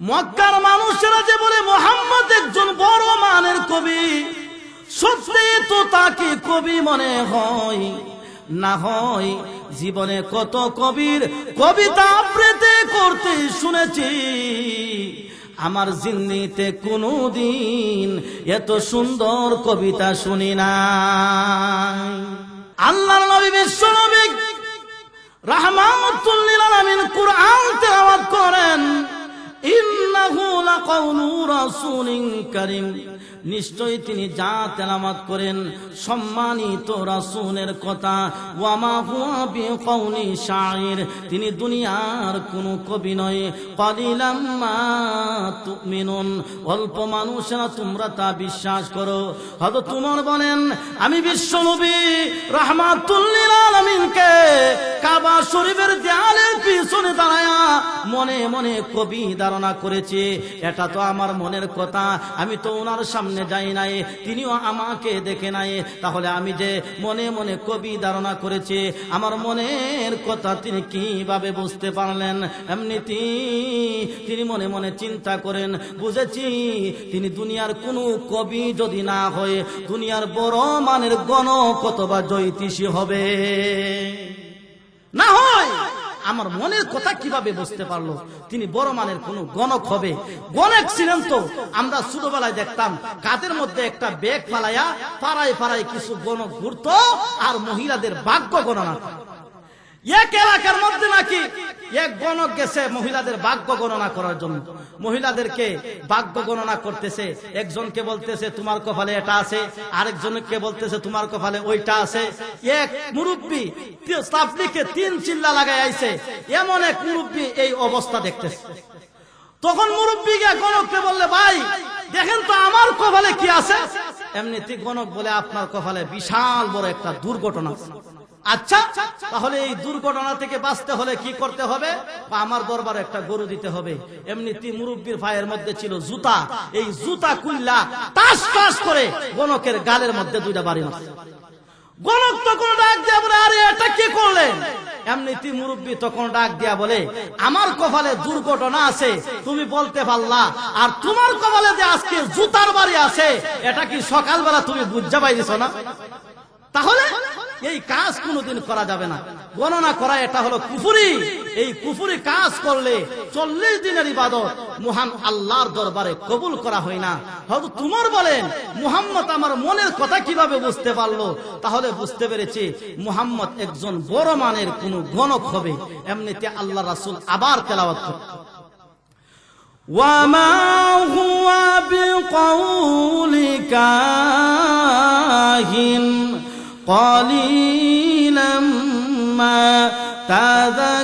মক্কার মানুষেরা যে বলে মুহাম্মদ একজন বড় মানের কবি, সত্যি তো তাকে কবি মনে হয় না হয় জীবনে কত কবির কবিতা আবৃত্তি করতে শুনেছি, আমার জিন্নিতে কোনদিন এত সুন্দর কবিতা শুনি না। আল্লাহর নবী বিশ্ব নবী রাহমাতুল লিল আলামিন কুরআন তেলাওয়াত করেন, ইন্নাহু লাকাউলু রাসূলিন কারীম, নিশ্চয়ই তিনি যা তেলাওয়াত করেন সম্মানিত রাসূলের কথা। ওয়া মা হুয়া বিকাউলি শাইর, তিনি দুনিয়ার কোন কবি নয়। কালিলাম মা তুমিনুন, অল্প মানুষেরা তোমরা তা বিশ্বাস করো। হযরত উমর বলেন, আমি বিশ্ব নবী রাহমাতুল লিল আলামিনকে কাবা শরীফের দেয়ালের পিছনে দাঁড়ায়া মনে মনে কবি ধারণা করেছে। এটা তো আমার মনের কথা, আমি তো ওনার সামনে যাই নাই, তিনিও আমাকে দেখে নাই, তাহলে আমি যে মনে মনে কবি ধারণা করেছি, আমার মনের কথা তিনি কিভাবে বুঝতে পারলেন? এমনিতে তিনি মনে মনে চিন্তা করেন, বুঝেছি তিনি দুনিয়ার কোনো কবি যদি না হয়, দুনিয়ার বড় মানের গণক অথবা জ্যোতিষী হবে। না হয় আমার মনের কথা কিভাবে বুঝতে পারলো তিনি বড় মানের কোন গণক হবে? গণক ছিলেন তো আমরা ছোটবেলায় দেখতাম, কাদের মধ্যে একটা ব্যাগ ফালাইয়া পাড়ায় পাড়ায় কিছু গণক ঘুরতো আর মহিলাদের ভাগ্য গণনা। এক এলাকার মধ্যে নাকি এক গণক গেছে মহিলাদের ভাগ্য গণনা করার জন্য, মহিলাদেরকে ভাগ্য গণনা করতেছে। একজনকে বলতেছে তোমার কপালে এটা আছে, আরেকজনকে বলতেছে তোমার কপালে ওইটা আছে। এক মুরব্বী তাবলীগে 3 চিল্লা লাগাই আইছে, এমন এক মুরব্বী এই অবস্থা দেখতেছে। তখন মুরব্বীকে গণককে বললে, ভাই দেখেন তো আমার কপালে কি আছে? এমনিতে গণক বলে, আপনার কপালে বিশাল বড় একটা দুর্ঘটনা। আচ্ছা, তাহলে এই দুর্ঘটনা থেকে বাঁচতে হলে কি করতে হবে? আমার দরবারে একটা গরু দিতে হবে। এমনিতে মুরব্বীর পায়ের মধ্যে ছিল জুতা, এই জুতা কুল্লা টাস টাস করে গণকের গালের মধ্যে 2টা বাড়ি মারছে। গণক তখন ডাক দিয়া বলে, আরে এটা কি করলেন? এমনিতে মুরব্বী তখন ডাক দিয়া বলে, আমার কপালে দুর্ঘটনা আছে তুমি বলতে পারলা, আর তোমার কপালে যে আজকে জুতার বাড়ি আছে এটা কি সকালবেলা তুমি বুঝা পাইছ না? তাহলে এই কাজ কোনোদিন করা যাবে না। গণনা করা এটা হলো কুফরি। এই কুফরি কাজ করলে 40 দিনের ইবাদত মহান আল্লাহর দরবারে কবুল করা হয় না। হয়তো তোমার বলেন, মুহাম্মদ আমার মনের কথা কিভাবে বুঝতে পারলো? তাহলে বুঝতে পেরেছি মুহাম্মদ একজন বড় মানের কোন গণক হবে। এমনিতে আল্লাহ রাসূল আবার তেলাওয়াত করেন, ওয়া মা হুয়া বিকাউলি কাহিন قليلا ما تذكرون।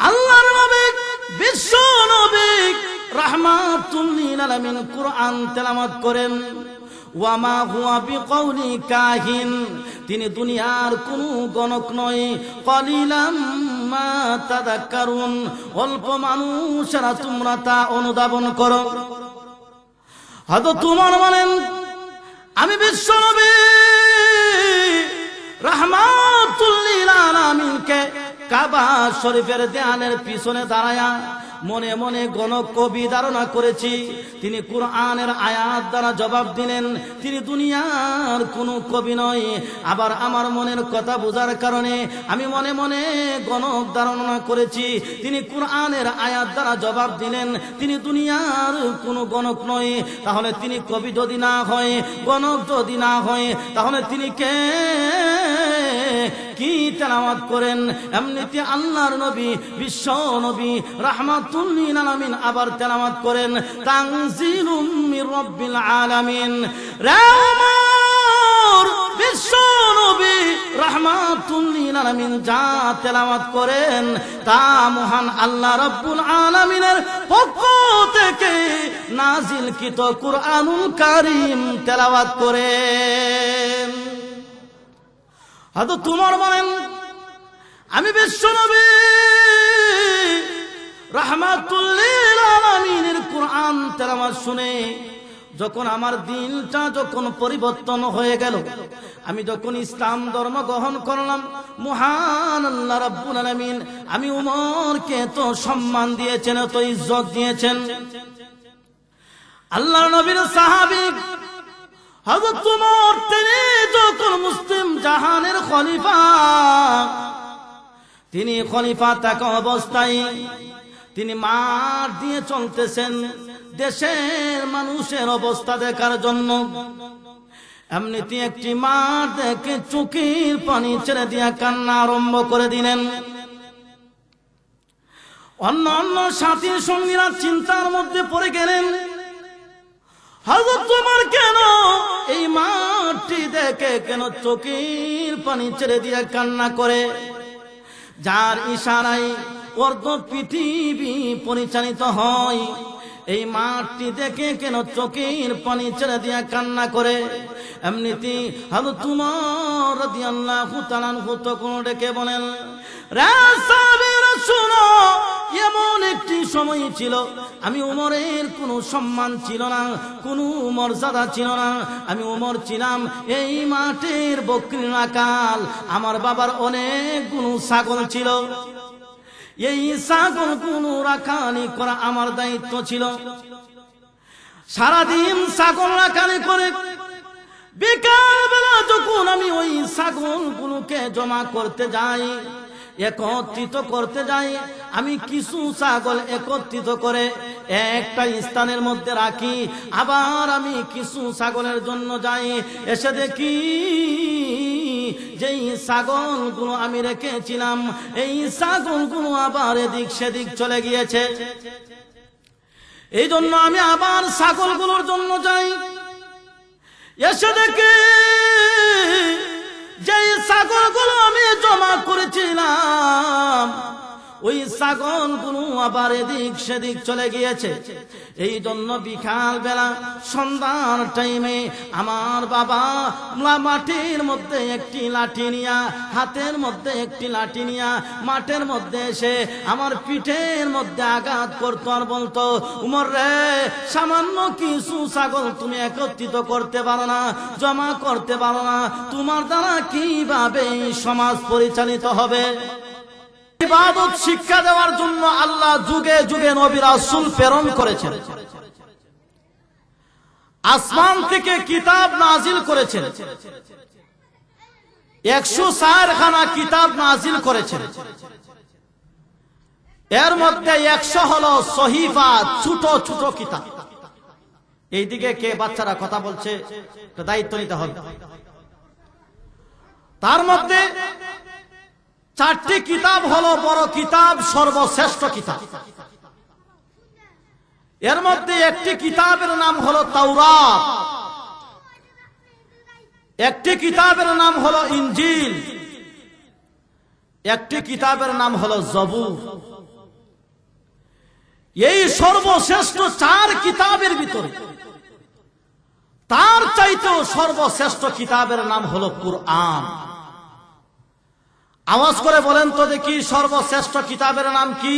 আল্লাহর নবী বিশ্ব নবী রাহমাতুল লিল আলামিন কুরআন তেলাওয়াত করেন, ওয়া মা হুয়া বিকাউলি কাহিন, তিনি দুনিয়ার কোন গণক নয়। কলিলাম মা তাযাক্কারুন, অল্প মানুষেরা তোমরা তা অনুধাবন করো। হয়তো তোমার বলেন, আমি বিশ্ব নবী রাহমাতুল লিল আলামিনকে কাবা শরীফের দেয়ালের পিছনে দাঁড়ায়া মনে মনে গণক কবি ধারণা করেছি। তিনি কুরআনের আয়াত দ্বারা জবাব দিলেন, তিনি দুনিয়ার কোন কবি নয়। আবার আমার মনের কথা বোঝার কারণে আমি মনে মনে গণক ধারণা করেছি, তিনি কুরআনের আয়াত দ্বারা জবাব দিলেন, তিনি দুনিয়ার কোন গণক নয়। তাহলে তিনি কবি যদি না হয়, গণক যদি না হয়, তাহলে তিনি কে? কি তেলাওয়াত করেন? এমনিতে আল্লাহর নবী বিশ্ব নবী রাহমাতুল লিল আলামিন আবার তেলাওয়াত করেন, তানজিলুম মির রাব্বিল আলামিন। রামার বিশ্ব নবী রাহমাতুল লিল আলামিন যা তেলাওয়াত করেন তা মহান আল্লাহ রাব্বুল আলামিনের পক্ষ থেকে নাজিলকৃত কুরআনুল কারীম তেলাওয়াত করেন। হয়তো তোমার বলেন, আমি বিশ্ব নবী রাহমাতুল লিল আলামিনের কুরআন তেলাওয়াত শুনে যখন আমার দিনটা যখন পরিবর্তন হয়ে গেল, আমি যখন ইসলাম ধর্ম গ্রহণ করলাম, মহান আল্লাহ রাব্বুল আলামিন আমি উমরকে তো সম্মান দিয়েছেন, তো ইজ্জত দিয়েছেন। আল্লাহর নবীর সাহাবী হযরত উমর, তিনি যখন মুসলিম জাহানের খলিফা, তিনি খলিফা থাকা অবস্থায় তিনি মাঠ দিয়ে চলতেছেন দেশের মানুষের অবস্থা দেখার জন্য। এমনিতে একটি মাঠ দেখে চোখের পানি ছেড়ে দিয়া কান্না আরম্ভ করে দিলেন। অন্য অন্য সাথী সঙ্গীরা চিন্তার মধ্যে পড়ে গেলেন, হযরত ওমর কেন এই মাঠটি দেখে কেন চোখের পানি ছেড়ে দিয়া কান্না করে, যার ইশারায় অর্ধ পৃথিবী পরিচালিত হয়, এই মাঠটি দেখে কেন চোখের পানি ছেড়ে দিয়া কান্না করে। এমনিতে হযরত উমর রাদিয়াল্লাহু তাআলা তখন ডেকে বলেন, রে সাহাবীরা শুনো, এমন একটি সময় ছিল আমি উমরের কোনো সম্মান ছিল না, কোনো মর্যাদা ছিল না। আমি উমর ছিলাম এই মাঠের বকরির রাখাল। আমার বাবার অনেকগুলো ছাগল ছিল, এই ছাগলগুলো রাখালি করা আমার দায়িত্ব ছিল। সারাদিন ছাগল রাখালি করে বিকাল বেলা যখন আমি ওই ছাগলগুলোকে জমা করতে যাই, একত্রিত করতে যাই, আমি কিছু ছাগল একত্রিত করে একটা স্থানের মধ্যে রাখি, আবার আমি কিছু ছাগলের জন্য যাই, এসে দেখি যেই ছাগলগুলো আমি রেখেছিলাম এই ছাগলগুলো আবার এদিক সেদিক চলে গিয়েছে। এই জন্য আমি আবার ছাগলগুলোর জন্য যাই, এসে দেখি যেই ছাগলগুলো আমি জমা করেছিলাম ওই ছাগলগুলো আবার এদিক সেদিক চলে গিয়েছে। এই জন্য বিকাল বেলা সন্ধ্যার টাইমে আমার বাবা মাঠের মধ্যে একটি লাঠি নিয়া, হাতের মধ্যে একটি লাঠি নিয়া মাঠের মধ্যে এসে আমার পিঠের মধ্যে আঘাত করতো আর বলতো, উমর রে, সামান্য কিছু ছাগল তুমি একত্রিত করতে পারো না, জমা করতে পারো না, তোমার দ্বারা কিভাবে সমাজ পরিচালিত হবে? ইবাদত শিক্ষা দেওয়ার জন্য আল্লাহ যুগে যুগে নবী রাসূল প্রেরণ করেছেন, আসমান থেকে কিতাব নাজিল করেছেন, 104 খানা কিতাব নাজিল করেছেন। এর মধ্যে 100 হলো সহিফা, ছোট ছোট কিতাব। এইদিকে কে বাচ্চারা কথা বলছে, দায়িত্ব নিতে হবে। তার মধ্যে 4টি কিতাব হলো বড় কিতাব, সর্বশ্রেষ্ঠ কিতাব। এর মধ্যে একটি কিতাবের নাম হলো তাওরাত, একটি কিতাবের নাম হলো ইনজিল, একটি কিতাবের নাম হলো জবুর। এই সর্বশ্রেষ্ঠ 4 কিতাবের ভিতরে তার চাইতেও সর্বশ্রেষ্ঠ কিতাবের নাম হলো কুরআন। আওয়াজ করে বলেন তো দেখি, সর্বশ্রেষ্ঠ কিতাবের নাম কি?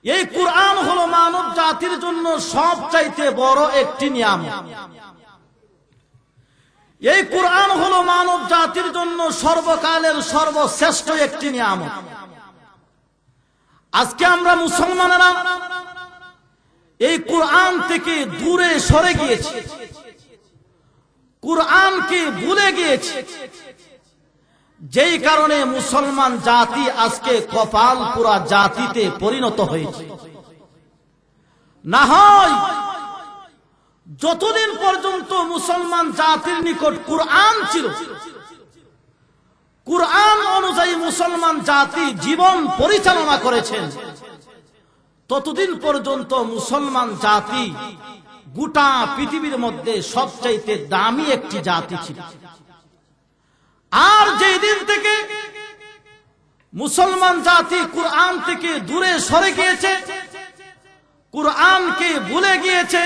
এই কুরআন হলো মানব জাতির জন্য সবচাইতে বড় একটি নিয়ামত। এই কুরআন হলো মানব জাতির জন্য সর্বকালের সর্বশ্রেষ্ঠ একটি নিয়ামত। আজকে আমরা মুসলমানেরা এই কুরআন থেকে দূরে সরে গিয়েছি, কুরআনকে ভুলে গিয়েছি, যেই কারণে মুসলমান জাতি আজকে কপাল পুরা জাতিতে পরিণত হয়েছে। না হয় যতদিন পর্যন্ত মুসলমান জাতির নিকট কুরআন ছিল, কুরআন অনুযায়ী মুসলমান জাতি জীবন পরিচালনা করেছেন, ততদিন পর্যন্ত মুসলমান জাতি গোটা পৃথিবীর মধ্যে সবচাইতে দামি একটি জাতি ছিল। আর যেই দিন থেকে মুসলমান জাতি কুরআন থেকে দূরে সরে গিয়েছে, কুরআনকে ভুলে গিয়েছে,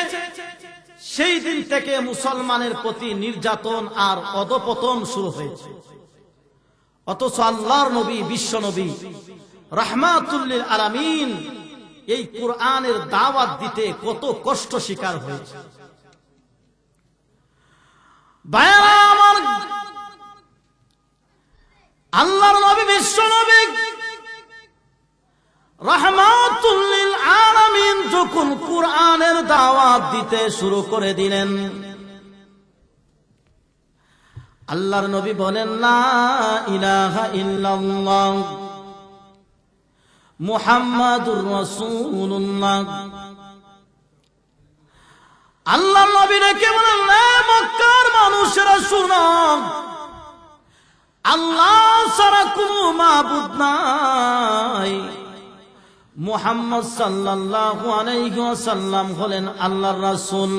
সেই দিন থেকে মুসলমানের প্রতি নির্যাতন আর অধঃপতন শুরু হয়েছে। অথচ আল্লাহর নবী, বিশ্ব নবী, রাহমাতুল লিল আলামিন, এই কোরআনের দাওয়াত দিতে কত কষ্ট স্বীকার হয়েছে। ভাইরা আমার, আল্লাহর নবী বিশ্ব নবী রাহমাতুল লিল আলামিন যখন কোরআনের দাওয়াত দিতে শুরু করে দিলেন, আল্লাহর নবী বলেন লা ইলাহা ইল্লাল্লাহ মুহাম্মাদুর রাসূলুল্লাহ। আল্লাহর নবী ডেকে বলেন, মক্কার মানুষেরা শুনো, আল্লাহ ছাড়া কোনো মাবুদ নাই, মুহাম্মদ সাল্লাল্লাহু আলাইহি ওয়াসাল্লাম হলেন আল্লাহর রাসূল।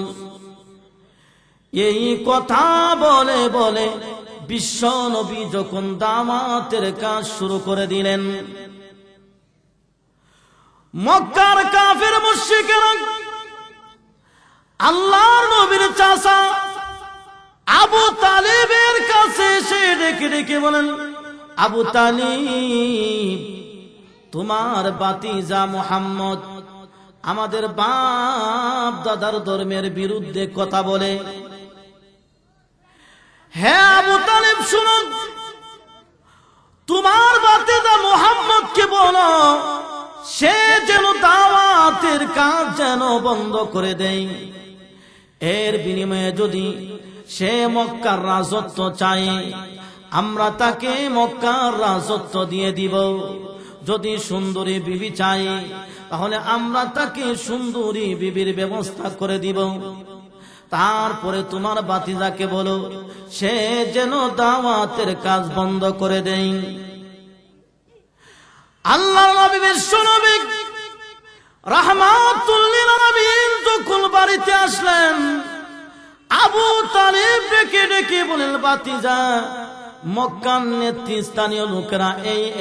এই কথা বলে বলে বিশ্ব নবী যখন দাওয়াতের কাজ শুরু করে দিলেন, মক্কার কাফের মুশরিকরা আল্লাহর নবীর চাচা আবু তালিবের কাছে এসে ডেকে ডেকে বলেন, আবু তালিব, তোমার ভাতিজা মুহাম্মদ আমাদের বাপ দাদার ধর্মের বিরুদ্ধে কথা বলে। হে আবু তালিব, শুনো, তোমার ভাতিজা মুহাম্মদকে বলো সে যেন দাওয়াতের কাজ যেন বন্ধ করে দেয়। এর বিনিময়ে যদি সে মক্কার রাজত্ব চায়, আমরা তাকে মক্কার রাজত্ব দিয়ে দিব। যদি সুন্দরী বিবি চাই, তাহলে আমরা তাকে সুন্দরী বিবির ব্যবস্থা করে দিব। তারপরে তোমার ভাতিজাকে বলো সে যেন দাওয়াতের কাজ বন্ধ করে দেয়। আল্লাহর নবী বিশ্ব নবী রাহমাতুল লিল আলামিন যখন বাড়িতে আসলেন, আবু তালিব ডেকে ডেকে বলেন, ভাতিজা, মক্কার নেতৃস্থানীয় লোকেরা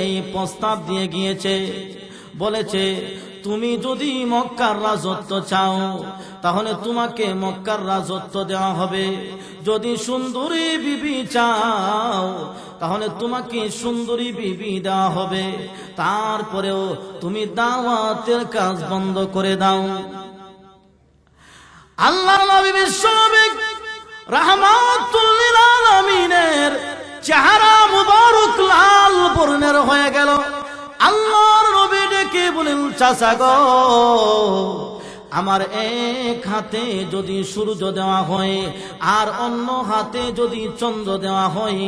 এই প্রস্তাব দিয়ে গিয়েছে, বলেছে তুমি যদি মক্কার রাজত্ব চাও তাহলে তোমাকে মক্কার রাজত্ব দেওয়া হবে। যদি সুন্দরী বিবি চাও তাহলে তোমাকে সুন্দরী বিবি দেওয়া হবে। তারপরেও তুমি দাওয়াতের কাজ বন্ধ করে দাও। আল্লাহর নবী বিশ্ব নবী রাহমাতুল লিল আলামিনের চেহারা মুবারক লাল বর্ণের হয়ে গেল। আল্লাহর নবী ডেকে বলেন, চাচা গো, আমার এক হাতে যদি সূর্য দেওয়া হয় আর অন্য হাতে যদি চন্দ্র দেওয়া হয়,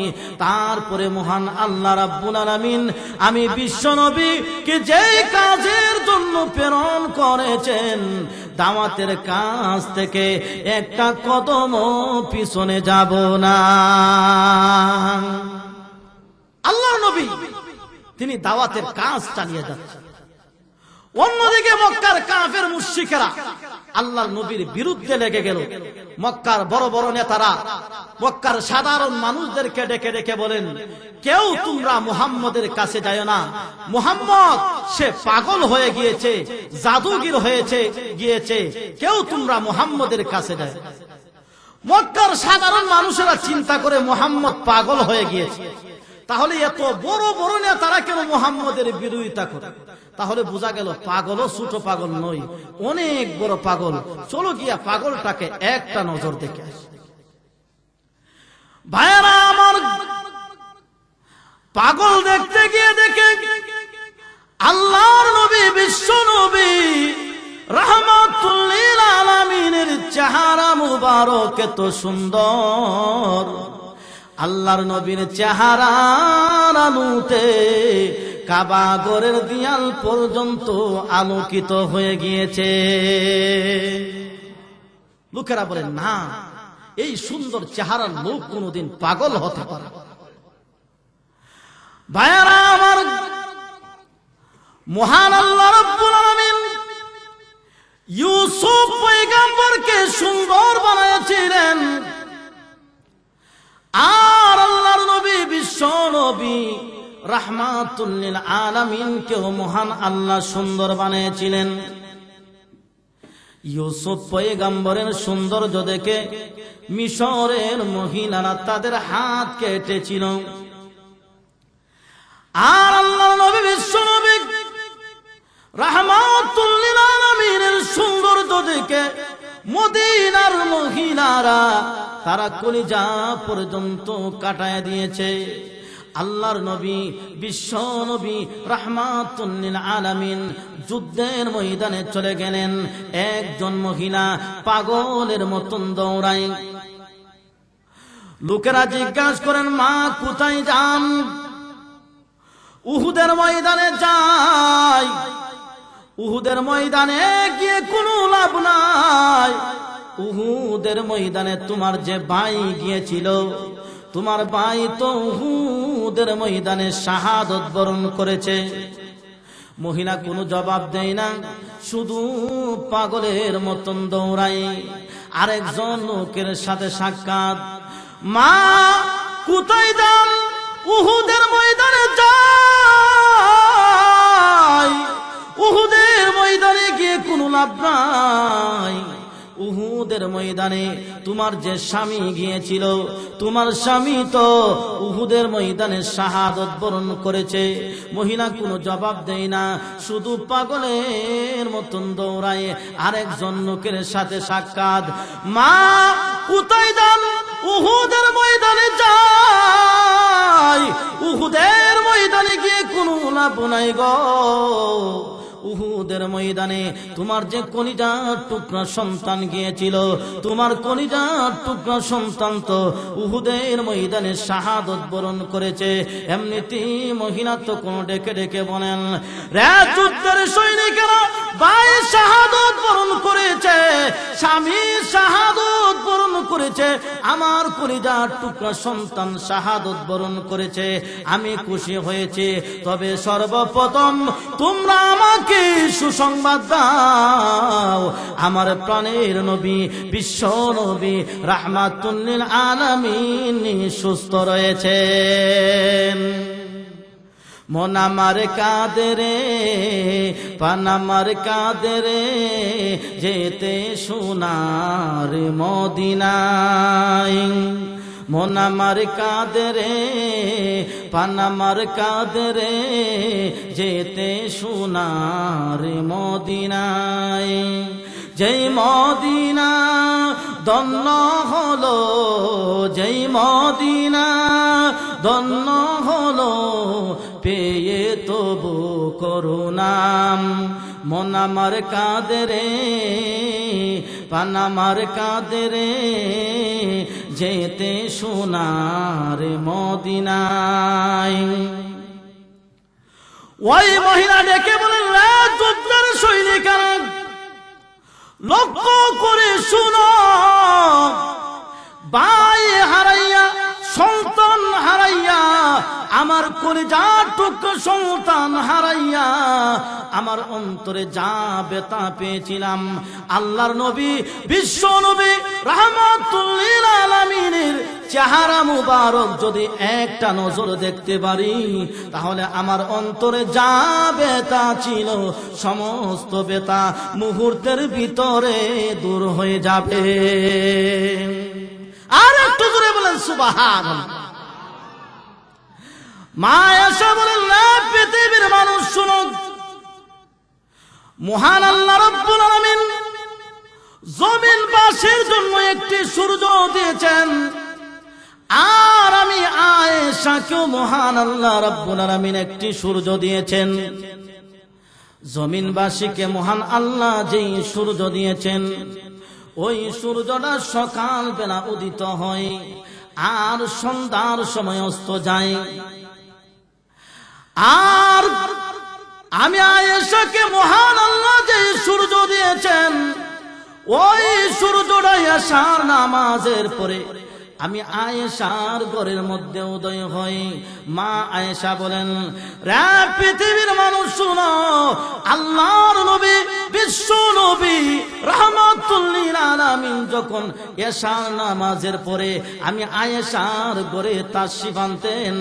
তারপরে মহান আল্লাহ রাব্বুল আলামিন আমি বিশ্ব নবীকে যে কাজের জন্য প্রেরণ করেছেন, দাওয়াতের কাজ থেকে একটা কদম পিছনে যাব না। আল্লাহর নবী তিনি দাওয়াতের কাজ চালিয়ে যাচ্ছেন। অন্যদিকে মক্কার কাফের মুশরিকেরা আল্লাহর নবীর বিরুদ্ধে লেগে গেল। মক্কার বড় বড় নেতারা মক্কার সাধারণ মানুষদেরকে ডেকে ডেকে বলেন, কেউ তোমরা মুহাম্মদের কাছে যায় না, মুহাম্মদ সে পাগল হয়ে গিয়েছে, জাদুগির হয়েছে গিয়েছে, কেউ তোমরা মুহাম্মদের কাছে যায়। মক্কার সাধারণ মানুষেরা চিন্তা করে মুহাম্মদ পাগল হয়ে গিয়েছে, তাহলে এত বড় বড় নেতারা কেন মুহাম্মদের বিরোধিতা করে? তাহলে বোঝা গেল পাগলও ছোট পাগল নয়, অনেক বড় পাগল। চলো গিয়া পাগলটাকে একটা নজর দেখে আসি। ভাইরা আমার, পাগল দেখতে গিয়ে দেখে আল্লাহর নবী বিশ্ব নবী রাহমাতুল লিল আলামিনের চেহারা মুবারক এত সুন্দর, আল্লাহর নবীর চেহারার আলোতে কাবা ঘরের দেয়াল পর্যন্ত আলোকিত হয়ে গিয়েছে। লোকেরা বলেন, না, এই সুন্দর চেহারার লোক কোনদিন পাগল হতে পারে? ভাইরা আমার, মহান আল্লাহ রাব্বুল আলামিন ইউসুফ পয়গম্বরকে সুন্দর বানিয়েছিলেন, আর আল্লাহর নবী বিশ্ব নবী রাহমাতুল লিল আলামিনকেও মহান আল্লাহ সুন্দর বানিয়েছিলেন। ইউসুফ পয়গম্বরের সৌন্দর্য দেখে মিশরের মহিলারা তাদের হাত কেটেছিল, আর আল্লাহর নবী বিশ্ব নবী রাহমাতুল লিল আলামিনের সৌন্দর্য দেখে মদিনার মহিলারা তারা কলিজা পর্যন্ত কাটায় দিয়েছে। আল্লাহর নবী, বিশ্ব নবী রাহমাতুল লিল আলামিন যুদ্ধের ময়দানে চলে গেলেন। একজন মহিলা পাগলের মতন দৌড়ায়। লোকেরা জিজ্ঞাসা করেন, মা কোথায় যান? উহুদের ময়দানে যাই। উহুদের ময়দানে গিয়ে কোনো লাভ নাই। উহুদের ময়দানে তোমার যে ভাই গিয়েছিল, তোমার ভাই তো উহুদের ময়দানে শাহাদত বরণ করেছে। মহিলা কোনো জবাব দেয় না, শুধু পাগলের মতন দৌড়ায়। আরেকজন লোকের সাথে সাক্ষাৎ, মা কোথায় যান? উহুদের ময়দানে যাই। উহুদের ময়দানে গিয়ে কোনো লাভ নাই। উহুদের ময়দানে তোমার যে স্বামী গিয়েছিল, তোমার স্বামী তো উহুদের ময়দানে শাহাদত বরণ করেছে। মহিলা কোনো জবাব দেয় না, শুধু পাগলের মতন দৌড়ায়। আরেকজন লোকের সাথে সাক্ষাৎ, মা কোথায় যান? উহুদের ময়দানে যাই। উহুদের ময়দানে গিয়ে কোনো লাভ নাই গো। উহুদের ময়দানে তোমার যে কলিজার টুকরা সন্তান গিয়েছিল, তোমার কলিজার টুকরা সন্তান তো উহুদের ময়দানে শাহাদত বরণ করেছে। এমনিতে মহিলা তো কোন ডেকে ডেকে বলেন, রে যুদ্ধের সৈনিকেরা, ভাই শাহাদত বরণ করেছে, স্বামী শাহাদত বরণ করেছে, আমার কলিজার টুকরা সন্তান শাহাদত বরণ করেছে, আমি খুশি হয়েছি। তবে সর্বপ্রথম তোমরা আমাকে সুসংবাদ দাও, আমার প্রাণের নবী, বিশ্ব নবী রাহমাতুল লিল আলামিন সুস্থ রয়েছেন। মন আমার কাঁদে রে, প্রাণ আমার কাঁদে রে, যেতে সোনার মদিনায়। মন আমার কাঁদে রে, প্রাণ আমার কাঁদে রে, যেতে সোনার মদিনায়। যেই মদিনা ধন্য হলো, যেই মদিনা ধন্য হলো, পেয়ে তবু করুণাম। মন আমার কাঁদে রে, প্রাণ আমার কাঁদে রে, যেতে সোনার মদিনায়। ওই মহিলা ডেকে বলেন, যুদ্ধের সৈনিকেরা লক্ষ্য করে শুনো, ভাই হারাইয়া, সন্তান হারাইয়া, আমার কলিজার টুকরো সন্তান হারাইয়া আমার অন্তরে যা ব্যথা পেয়েছিলাম, আল্লাহর নবী, বিশ্ব নবী রাহমাতুল লিল আলামিনের চেহারা মুবারক যদি একটা নজর দেখতে পারি, তাহলে আমার অন্তরে যা ব্যথা ছিল সমস্ত ব্যথা মুহূর্তের ভিতরে দূর হয়ে যাবে। আর একটু জোরে বলেন সুবহানাল্লাহ। মা এসে বলেন, না পৃথিবীর মানুষ শুনো, মহান আল্লাহ রাব্বুল আলামিন জমিনবাসীর জন্য একটি সূর্য দিয়েছেন, আর আমি আয়েশাকেও মহান আল্লাহ রাব্বুল আলামিন একটি সূর্য দিয়েছেন। জমিনবাসীকে মহান আল্লাহ যেই সূর্য দিয়েছেন, ওই সূর্যটা সকাল বেলা উদিত হয় আর সন্ধ্যার সময় অস্ত যায়। আর আমি আয়েশাকে মহান আল্লাহ যে সূর্য দিয়েছেন, ওই সূর্যটা এশার নামাজের পরে আমি আয়েশার ঘরের মধ্যে উদয় হই। মা আয়েশা বলেন, রে পৃথিবীর মানুষ শুনো, আল্লাহর নবী, বিশ্ব নবী রাহমাতুল লিল আলামিন যখন এশার নামাজের পরে আমি আয়েশার ঘরে তাশরিফ আনতেন,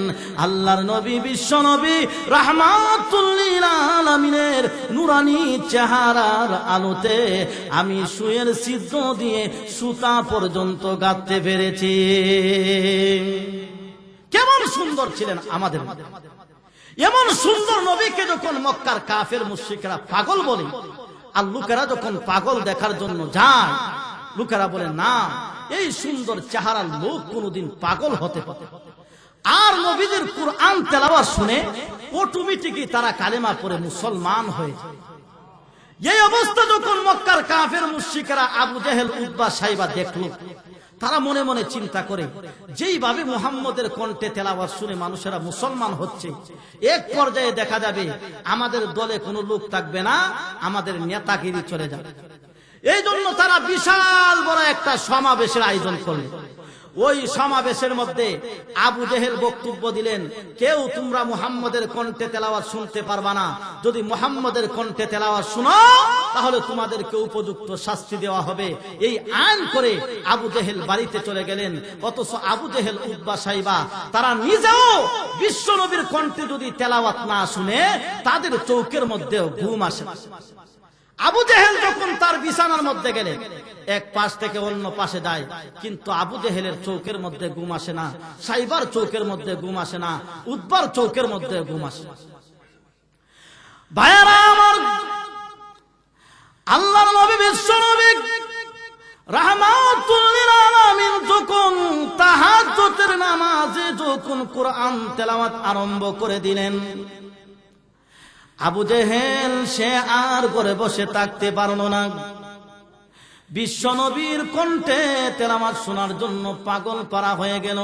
আল্লাহর নবী, বিশ্ব নবী রাহমাতুল লিল আলামিনের নুরানি চেহারার আলোতে আমি সুয়ের ছিদ্র দিয়ে সুতা পর্যন্ত গাঁথতে পেরেছি। কেমন সুন্দর ছিলেন আমাদের। এমন সুন্দর নবীকে যখন মক্কার কাফের মুশরিকরা পাগল বলে, আর লোকেরা যখন পাগল দেখার জন্য যায়, লোকেরা বলে না, এই সুন্দর চেহারার লোক কোনোদিন পাগল হতে পারে। আর নবীদের কুরআন তেলাওয়াত শুনে অটোমেটিকই তারা কালেমা পড়ে মুসলমান হয়ে যায়। এই অবস্থা যখন মক্কার কাফের মুশরিকরা আবু জেহেল, উতবা, সাইবা দেখল, তারা মনে মনে চিন্তা করে, যেইভাবে মুহাম্মদের কণ্ঠে তেলাওয়াত শুনে মানুষেরা মুসলমান হচ্ছে, এক পর্যায়ে দেখা যাবে আমাদের দলে কোনো লোক থাকবে না, আমাদের নেতাগিরি চলে যাবে। এই জন্য তারা বিশাল বড় একটা সমাবেশের আয়োজন করল। ওই সমাবেশের মধ্যে আবু জেহেল বক্তব্য দিলেন, কেউ তোমরা মুহাম্মদের কণ্ঠে তেলাওয়াত শুনতে পারবা না, যদি মুহাম্মদের কণ্ঠে তেলাওয়াত শুনো তাহলে তোমাদেরকে উপযুক্ত শাস্তি দেওয়া হবে। এই আইন করে আবু জেহেল বাড়িতে চলে গেলেন। অথচ আবু জেহেল, উতবা, সাইবা তারা নিজেও বিশ্ব নবীর কণ্ঠে যদি তেলাওয়াত না শুনে তাদের চৌকের মধ্যেও ঘুম আসে। আবু জেহেল যখন তার বিছানার মধ্যে গেলেন, এক পাশ থেকে অন্য পাশে যায়, কিন্তু আবু জেহেলের চৌকের মধ্যে ঘুম আসে না, সাইবার চৌকের মধ্যে ঘুম আসে না, উতবার চৌকের মধ্যে ঘুম আসে। ভাইয়েরা আমার, আল্লাহর নবী বিশ্ব নবী রাহমাতুল লিল আলামিন যখন তাহাজ্জুদের নামাজে যখন কোরআন তেলাওয়াত আরম্ভ করে দিলেন, আবু জেহেল সে আর ঘরে বসে থাকতে পারল না, বিশ্ব নবীর কণ্ঠে তেলাওয়াত শোনার জন্য পাগল পারা হয়ে গেল।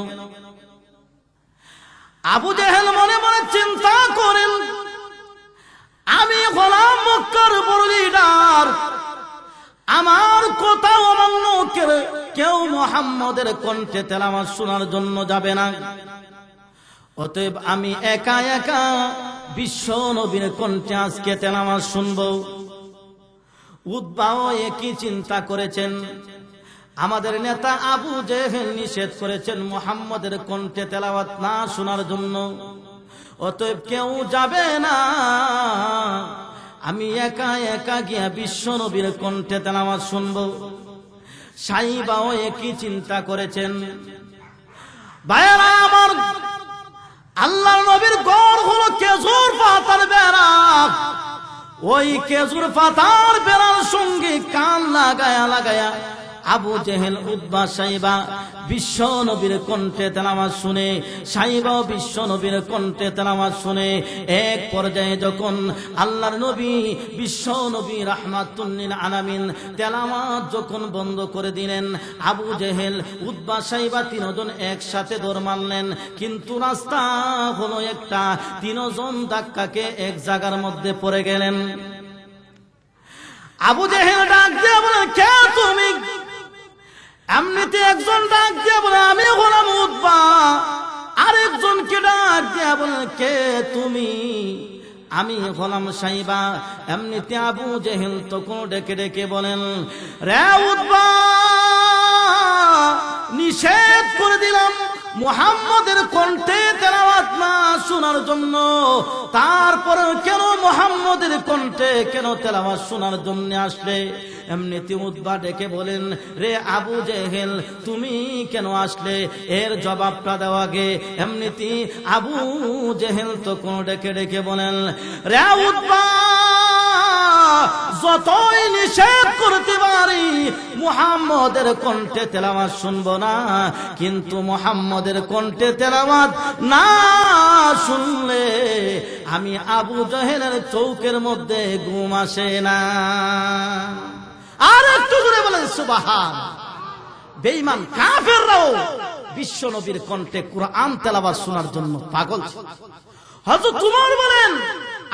আবু জেহেল মনে মনে চিন্তা করেন, আমি হলাম মক্কার বড় লিডার, আমার কথা অমান্য করে কেউ মুহাম্মদের কণ্ঠে তেলাওয়াত শোনার জন্য যাবে না। অতএব আমি একা একা বিশ্ব নবীর কণ্ঠে আজকে তেলাওয়াত শুনবো। উতবাও একই চিন্তা করেছেন। আমাদের নেতা আবু জেহেল নিষেধ করেছেন মুহাম্মদের কণ্ঠে তেলাওয়াত না শোনার জন্য, অতএব কেউ যাবে না, আমি একা একা গিয়া বিশ্ব নবীর কণ্ঠে তেলাওয়াত শুনবো। সাইবাও একই চিন্তা করেছেন। ভাইয়েরা আমার, আল্লাহর নবীর ঘর হলো খেজুর পাতার বেড়া, ওই খেজুর পাতার বেড়ার সঙ্গে কান লাগায়া লাগায়া আবু জেহেল, উতবা, সাইবা বিশ্ব নবীর কণ্ঠে তেলাওয়াত শুনে, সাইবাও বিশ্ব নবীর কণ্ঠে তেলাওয়াত শুনে এক পর্যায়ে যখন আল্লাহর নবী বিশ্ব নবী রাহমাতুল লিল আলামিন তেলাওয়াত যখন বন্ধ করে দিলেন, আবু জেহেল, উতবা, সাইবা তিনজন একসাথে দৌড় মারলেন। কিন্তু রাস্তা হলো একটা, তিনজন ধাক্কাকে এক জায়গার মধ্যে পড়ে গেলেন। আবু জেহেল ডাক দিয়ে বলে, কে তুমি? এমনিতে একজন ডাক দিয়ে বলে, আমি হলাম উতবা। আরেকজনকে ডাক দিয়ে বলে, কে তুমি? আমি হলাম সাইবা। এমনিতে আবু জেহেল তখন ডেকে ডেকে বলেন, রে উতবা, নিষেধ করে দিলাম মুহাম্মদের কণ্ঠে তেলাওয়াত না শোনার জন্য, তারপরে কেন মুহাম্মদের কণ্ঠে কেন তেলাওয়াত শোনার জন্য আসলে? এমনিতে উতবা ডেকে বলেন, রে আবু জেহেল, তুমি কেন আসলে? এর জবাবটা দেওয়া গে। এমনিতে আবু জেহেল তখন ডেকে ডেকে বলেন, রে উতবা, যতই নিষেধ করতে পারি মুহাম্মদের কণ্ঠে তেলাওয়াত শুনবো না, কিন্তু মুহাম্মদের কণ্ঠে তেলাওয়াত না শুনলে আমি আবু জেহেলের চৌকের মধ্যে ঘুম আসে না। আর একটু জোরে বলেন সুবহান। বেঈমান কাফেররাও বিশ্ব নবীর কণ্ঠে কুরআন তেলাওয়াত শোনার জন্য পাগল ছিল। হযরত উমর বলেন,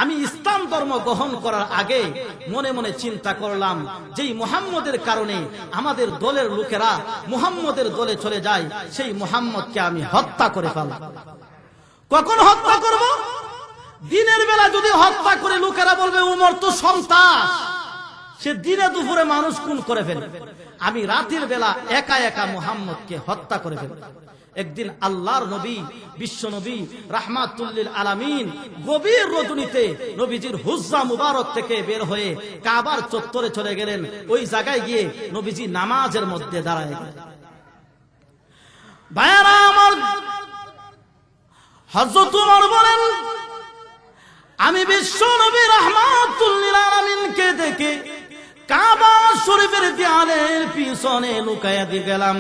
আমি ইসলাম ধর্ম গ্রহণ করার আগে মনে মনে চিন্তা করলাম, যেই মুহাম্মদের কারণে আমাদের দলের লোকেরা মুহাম্মদের দলে চলে যায়, সেই মুহাম্মদকে আমি হত্যা করে ফেললাম। কখন হত্যা করব? দিনের বেলা যদি হত্যা করে লোকেরা বলবে উমর তো সন্ত্রাস, সে দিনে দুপুরে মানুষ খুন করে ফেলে। আমি রাতের বেলা একা একা মুহাম্মদকে হত্যা করে ফেলব। একদিন আল্লাহর নবী বিশ্ব নবী রাহমাতুল লিল আলামিন গভীর রজনীতে নবীজির হুজ্জা মুবারক থেকে বের হয়ে কাবার চত্বরে চলে গেলেন। ওই জায়গায় গিয়ে নবীজি নামাজের মধ্যে দাঁড়ায় গেলেন। ভাইয়েরা আমার, হযরত উমর বলেন, আমি বিশ্ব নবী রাহমাতুল লিল আলামিনকে দেখে কাবা শরীফের দেয়ালের পিছনে লুকায়া দিয়ে গেলাম।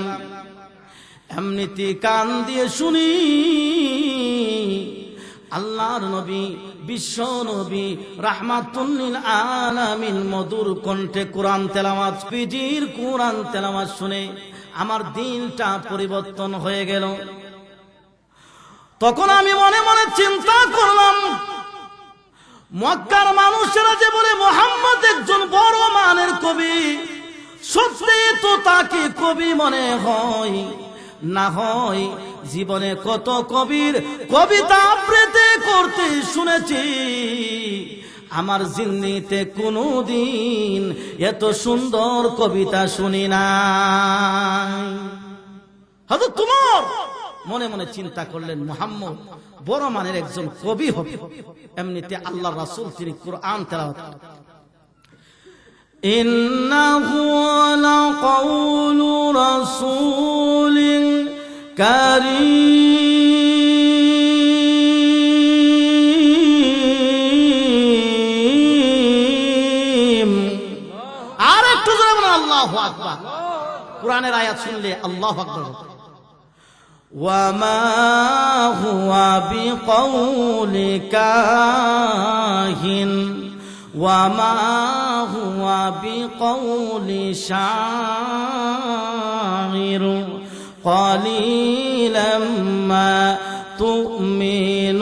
এমনিতে কান দিয়ে শুনি আল্লাহর নবী বিশ্ব নবী রাহমাতুল লিল আলামিন মধুর কণ্ঠে কোরআন তেলাওয়াত, পিজির কোরআন তেলাওয়াত শুনে আমার দিনটা পরিবর্তন হয়ে গেল। তখন আমি মনে মনে চিন্তা করলাম, মক্কার মানুষেরা যে বলে মুহাম্মদ একজন বড় মানের কবি, সত্যি তো তাকে কবি মনে হয় না হয় জীবনে কত কবির কবিতা আবৃত্তি করতে শুনেছি, আমার জিন্দিতে কোনদিন এত সুন্দর কবিতা শুনি না। হয়তো তোমার মনে মনে চিন্তা করলেন মুহাম্মদ বড় মানের একজন কবি হবে। এমনিতে আল্লাহর রাসূল তিনি কোরআন তেলাওয়াত করেন, ইন্নাহু লাকাউলু রাসূলিন কারীম। আর একটু জোরে বলুন আল্লাহু আকবার। কোরআনের আয়াত শুনলে আল্লাহু আকবার। ওয়ামা হুয়া বিকাউলি কাহিন ওয়ামা হুয়া বিকাউলি শাইর ক্বালিলাম মা তুমিনুন।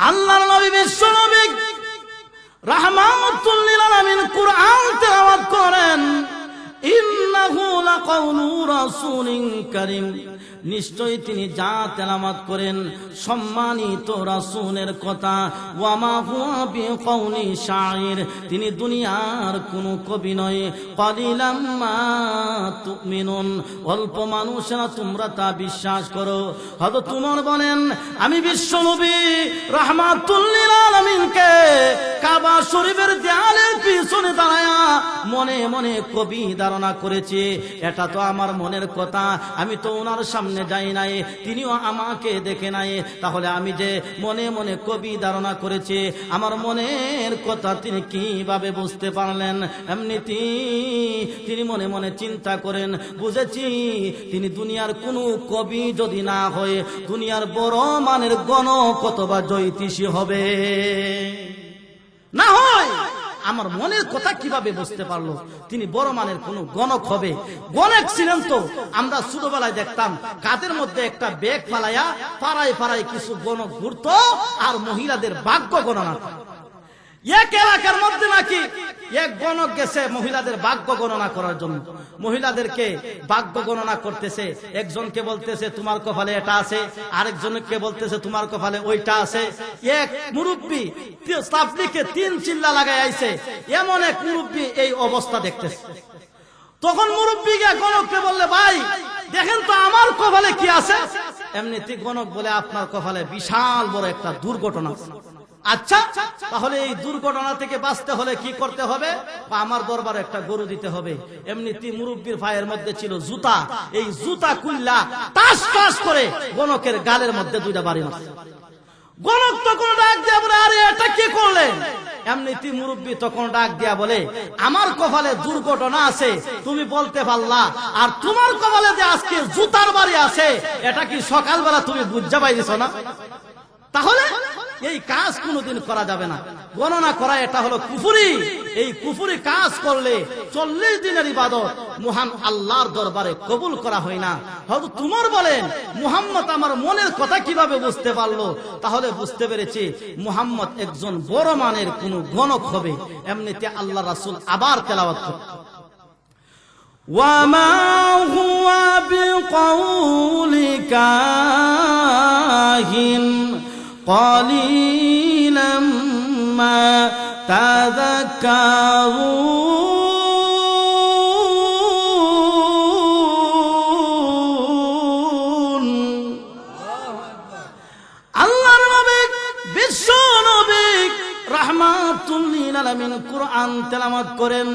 আল্লাহর নবী বিশ্ব নবী রাহমাতুল লিল আলামিন কোরআন তেলাওয়াত করেন, ইন্নাহু লাকাউলু রাসূলিন কারীম। নিশ্চয়ই তিনি যা তেলাওয়াত করেন সম্মানিত রাসূলের কথা। ওয়ামা হুয়া বিকাউলি শাইর, তিনি দুনিয়ার কোন কবি নয়। ক্বালিলাম মা তুমিনুন, অল্প মানুষেরা তোমরা তা বিশ্বাস করো। হযরত উমর বলেন, আমি বিশ্ব নবী রাহমাতুল লিল আলামিনকে কাবা শরীফের দেয়ালের পিছনে দাঁড়ায়া মনে মনে কবি ধারণা করেছি। এটা তো আমার মনের কথা, আমি তো ওনার সামনে যাই নাই, তিনিও আমাকে দেখে নাই, তাহলে আমি যে মনে মনে কবি ধারণা করেছি, আমার মনের কথা তিনি কিভাবে বুঝতে পারলেন? এমনিতে তিনি মনে মনে চিন্তা করেন, বুঝেছি তিনি দুনিয়ার কোনো কবি যদি না হয়, দুনিয়ার বড় মানের গণক অথবা জ্যোতিষী হবে। না হয় আমার মনের কথা কিভাবে বুঝতে পারলো তিনি বড় মানের কোন গণক হবে? গণক ছিলেন তো আমরা ছোটবেলায় দেখতাম, কাদের মধ্যে একটা ব্যাগ ফালাইয়া পাড়ায় পাড়ায় কিছু গণক ঘুরতো আর মহিলাদের ভাগ্য গণনা। এক এলাকার মধ্যে নাকি এক গণক গেছে মহিলাদের ভাগ্য গণনা করার জন্য। মহিলাদেরকে ভাগ্য গণনা করতেছে, একজনকে বলতেছে তোমার কপালে এটা আছে, আরেকজনকে বলতেছে তোমার কপালে ওইটা আছে। এক মুরব্বী তাবলীগে 3 চিল্লা লাগাই আইছে, এমন এক মুরব্বী এই অবস্থা দেখতেছে। তখন মুরব্বী গণককে বললে, ভাই দেখেন তো আমার কপালে কি আছে? এমনিতে গণক বলে, আপনার কপালে বিশাল বড় একটা দুর্ঘটনা। আচ্ছা, তাহলে এই দুর্ঘটনা থেকে বাঁচতে হলে কি করতে হবে? আমার দরবারে একটা গরু দিতে হবে। এমনিতে মুরব্বীর পায়ের মধ্যে ছিল জুতা, এই জুতা কুল্লা টাস টাস করে গণকের গালের মধ্যে 2টা বাড়ি মারছে। গণক তখন ডাক দিয়া বলে, আরে এটা কি করলেন? এমনিতে মুরব্বী তখন ডাক দিয়া বলে, আমার কপালে দুর্ঘটনা আছে তুমি বলতে পারলা, আর তোমার কপালে যে আজকে জুতার বাড়ি আছে এটা কি সকালবেলা তুমি বুঝা পাইছ না? তাহলে এই কাজ কোনোদিন করা যাবে না। গণনা করা এটা হলো কুফরি। এই কুফরি কাজ করলে 40 দিনের ইবাদত মহান আল্লাহর দরবারে কবুল করা হয় না। হয়তো তোমার বলেন, মুহাম্মদ আমার মনের কথা কিভাবে বুঝতে পারলো? তাহলে বুঝতে পেরেছি মুহাম্মদ একজন বড় মানের কোন গণক হবে। এমনিতে আল্লাহ রাসূল আবার তেলাওয়াত করেন, ওয়ামা হুয়া বিকাউলি কাহিন ক্বালিলাম মা তাযাক্কারুন। আল্লাহর নবী বিশ্ব নবী রাহমাতুল লিল আলামিন কোরআন তেলাওয়াত করেন,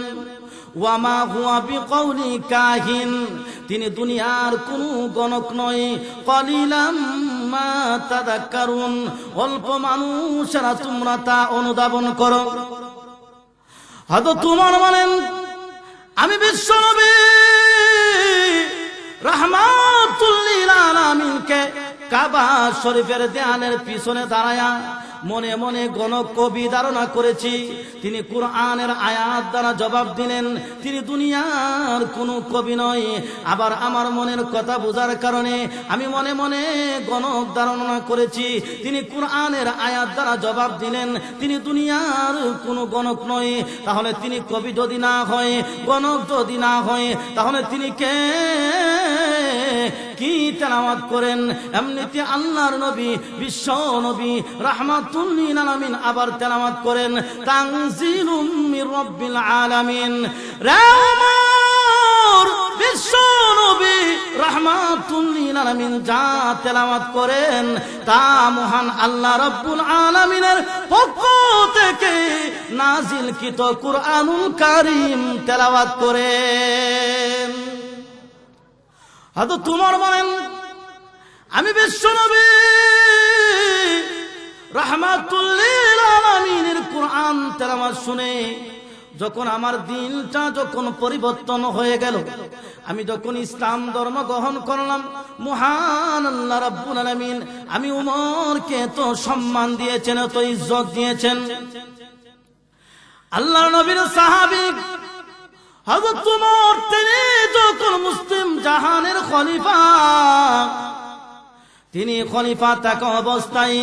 ওয়ামা হুয়া বিকাউলি কাহিন, তিনি দুনিয়ার কোনো গণক নয়। কলিলাম মা তাযাক্কারুন, অল্প মানুষেরা তোমরা তা অনুধাবন করো। হয়তো তোমার বলেন আমি বিশ্বনবী রাহমাতুল লিল আলামিনকে কাবা শরীফের দেয়ালের পিছনে দাঁড়ায়া মনে মনে গণক কবি ধারণা করেছি। তিনি কুরআনের আয়াত দ্বারা জবাব দিলেন তিনি দুনিয়ার কোনো কবি নয়। আবার আমার মনের কথা বোঝার কারণে আমি মনে মনে গণক ধারণা করেছি, তিনি কুরআনের আয়াত দ্বারা জবাব দিলেন তিনি দুনিয়ার কোনো গণক নয়। তাহলে তিনি কবি যদি না হয়, গণক যদি না হয়, তাহলে তিনি কে? কি তেলাওয়াত করেন? এমনিতে আল্লাহর নবী, বিশ্ব নবী রাহমাতুল লিল আলামিন আবার তেলাওয়াত করেন তানজিলুম মির রাব্বিল আলামিন। বিশ্ব নবী রাহমাতুল লিল আলামিন যা তেলাওয়াত করেন তা মহান আল্লাহ রাব্বুল আলামিনের পক্ষ থেকে নাজিলকৃত কুরআনুল কারীম তেলাওয়াত করেন। হয়তো তোমার বলেন আমি বিশ্বনবী রাহমাতুল লিল আলামিনের কুরআন তেলাওয়াত শুনে যখন আমার দিনটা যখন পরিবর্তন হয়ে গেল, আমি যখন ইসলাম ধর্ম গ্রহণ করলাম, মহান আল্লাহ রাব্বুল আলামিন আমি উমরকে তো সম্মান দিয়েছেন, তো ইজ্জত দিয়েছেন। আল্লাহর নবীর সাহাবী হযরত উমর তিনি যখন মুসলিম জাহানের খলিফা, তিনি খলিফা থাকা অবস্থায়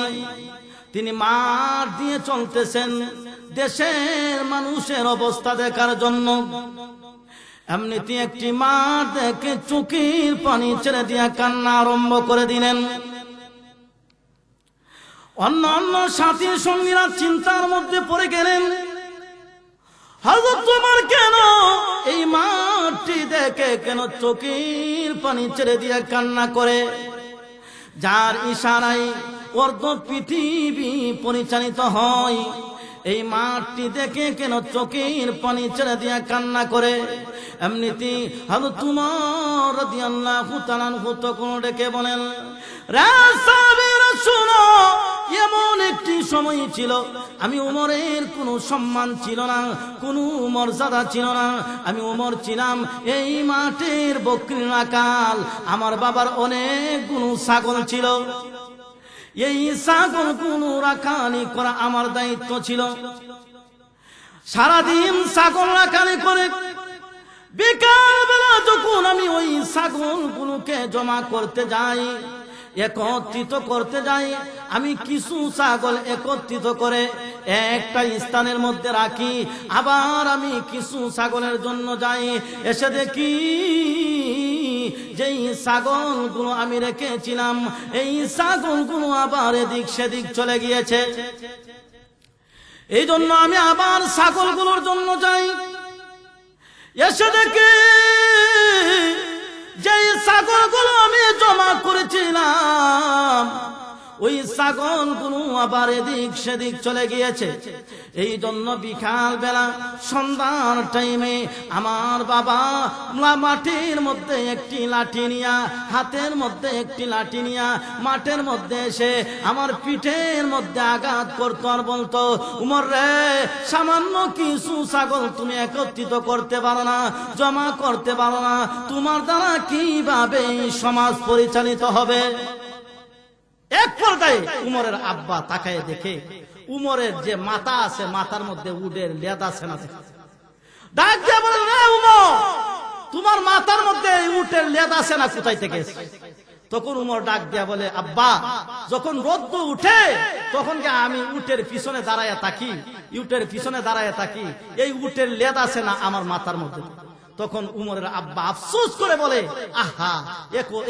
তিনি মাঠ দিয়ে চলতেছেন দেশের মানুষের অবস্থা দেখার জন্য। এমনিতে একটি মাঠ দেখে চোখের পানি ছেড়ে দিয়া কান্না আরম্ভ করে দিলেন। অন্য অন্য সাথী সঙ্গীরা চিন্তার মধ্যে পড়ে গেলেন, হযরত ওমর কেন এই মাঠটি দেখে কেন চোখের পানি ছেড়ে দিয়ে কান্না করে? যার ইশারায় অর্ধ পৃথিবী পরিচালিত হয়, এই মাঠটি দেখে কেন চোখের পানি ছেড়ে দিয়ে কান্না করে? এমনিতে হযরত ওমর রাদিয়াল্লাহু তাআলা আনহু তখন ডেকে বলেন, রে সাহাবীরা শুনো, এমন একটি সময় ছিল আমি উমরের কোনো সম্মান ছিল না, কোনো মর্যাদা ছিল না। আমি উমর ছিলাম এই মাঠের বকরির রাখাল। আমার বাবার অনেকগুলো ছাগল ছিল, এই ছাগলগুলো রাখালি করা আমার দায়িত্ব ছিল। সারাদিন ছাগল রাখালি করে বিকালবেলা যখন আমি ওই ছাগলগুলোকে জমা করতে যাই, একত্রিত করতে যাই, আমি কিছু ছাগল একত্রিত করে একটা স্থানের মধ্যে রাখি, আবার আমি কিছু ছাগলের জন্য যাই। এসে দেখি যেই ছাগলগুলো আমি রেখেছিলাম এই ছাগলগুলো আবার এদিক সেদিক চলে গিয়েছে। এই জন্য আমি আবার ছাগলগুলোর জন্য যাই। এসে দেখি যে ছাগলগুলো আমি জমা করেছিলাম ওই ছাগলগুলো আবার এদিক সেদিক চলে গিয়েছে। এই জন্য বিকাল বেলা সন্ধ্যার টাইমে আমার বাবা মাঠের মধ্যে একটি লাঠি নিয়া, হাতের মধ্যে একটি লাঠি নিয়া মাঠের মধ্যে এসে আমার পিঠের মধ্যে আঘাত করতো আর বলতো, উমর রে, সামান্য কিছু ছাগল তুমি একত্রিত করতে পারো না, জমা করতে পারো না, তোমার দ্বারা কিভাবে সমাজ পরিচালিত হবে? এক পর্যায়ে উমরের আব্বা তাকায় দেখে উমরের যে মাথা আছে মাথার মধ্যে উটের লেজ আছে না, ডাক দিয়ে বলেন, রে উমর, তোমার মাথার মধ্যে উটের লেজ আছে না, কোথায় থেকে? তখন উমর ডাক দিয়া বলে, আব্বা, যখন রোদ্দ উঠে তখন আমি উটের পিছনে দাঁড়ায় থাকি, উটের পিছনে দাঁড়ায় থাকি, এই উটের লেজ আছে না আমার মাথার মধ্যে। তখন উমরের আব্বা আফসোস করে বলে, আহা,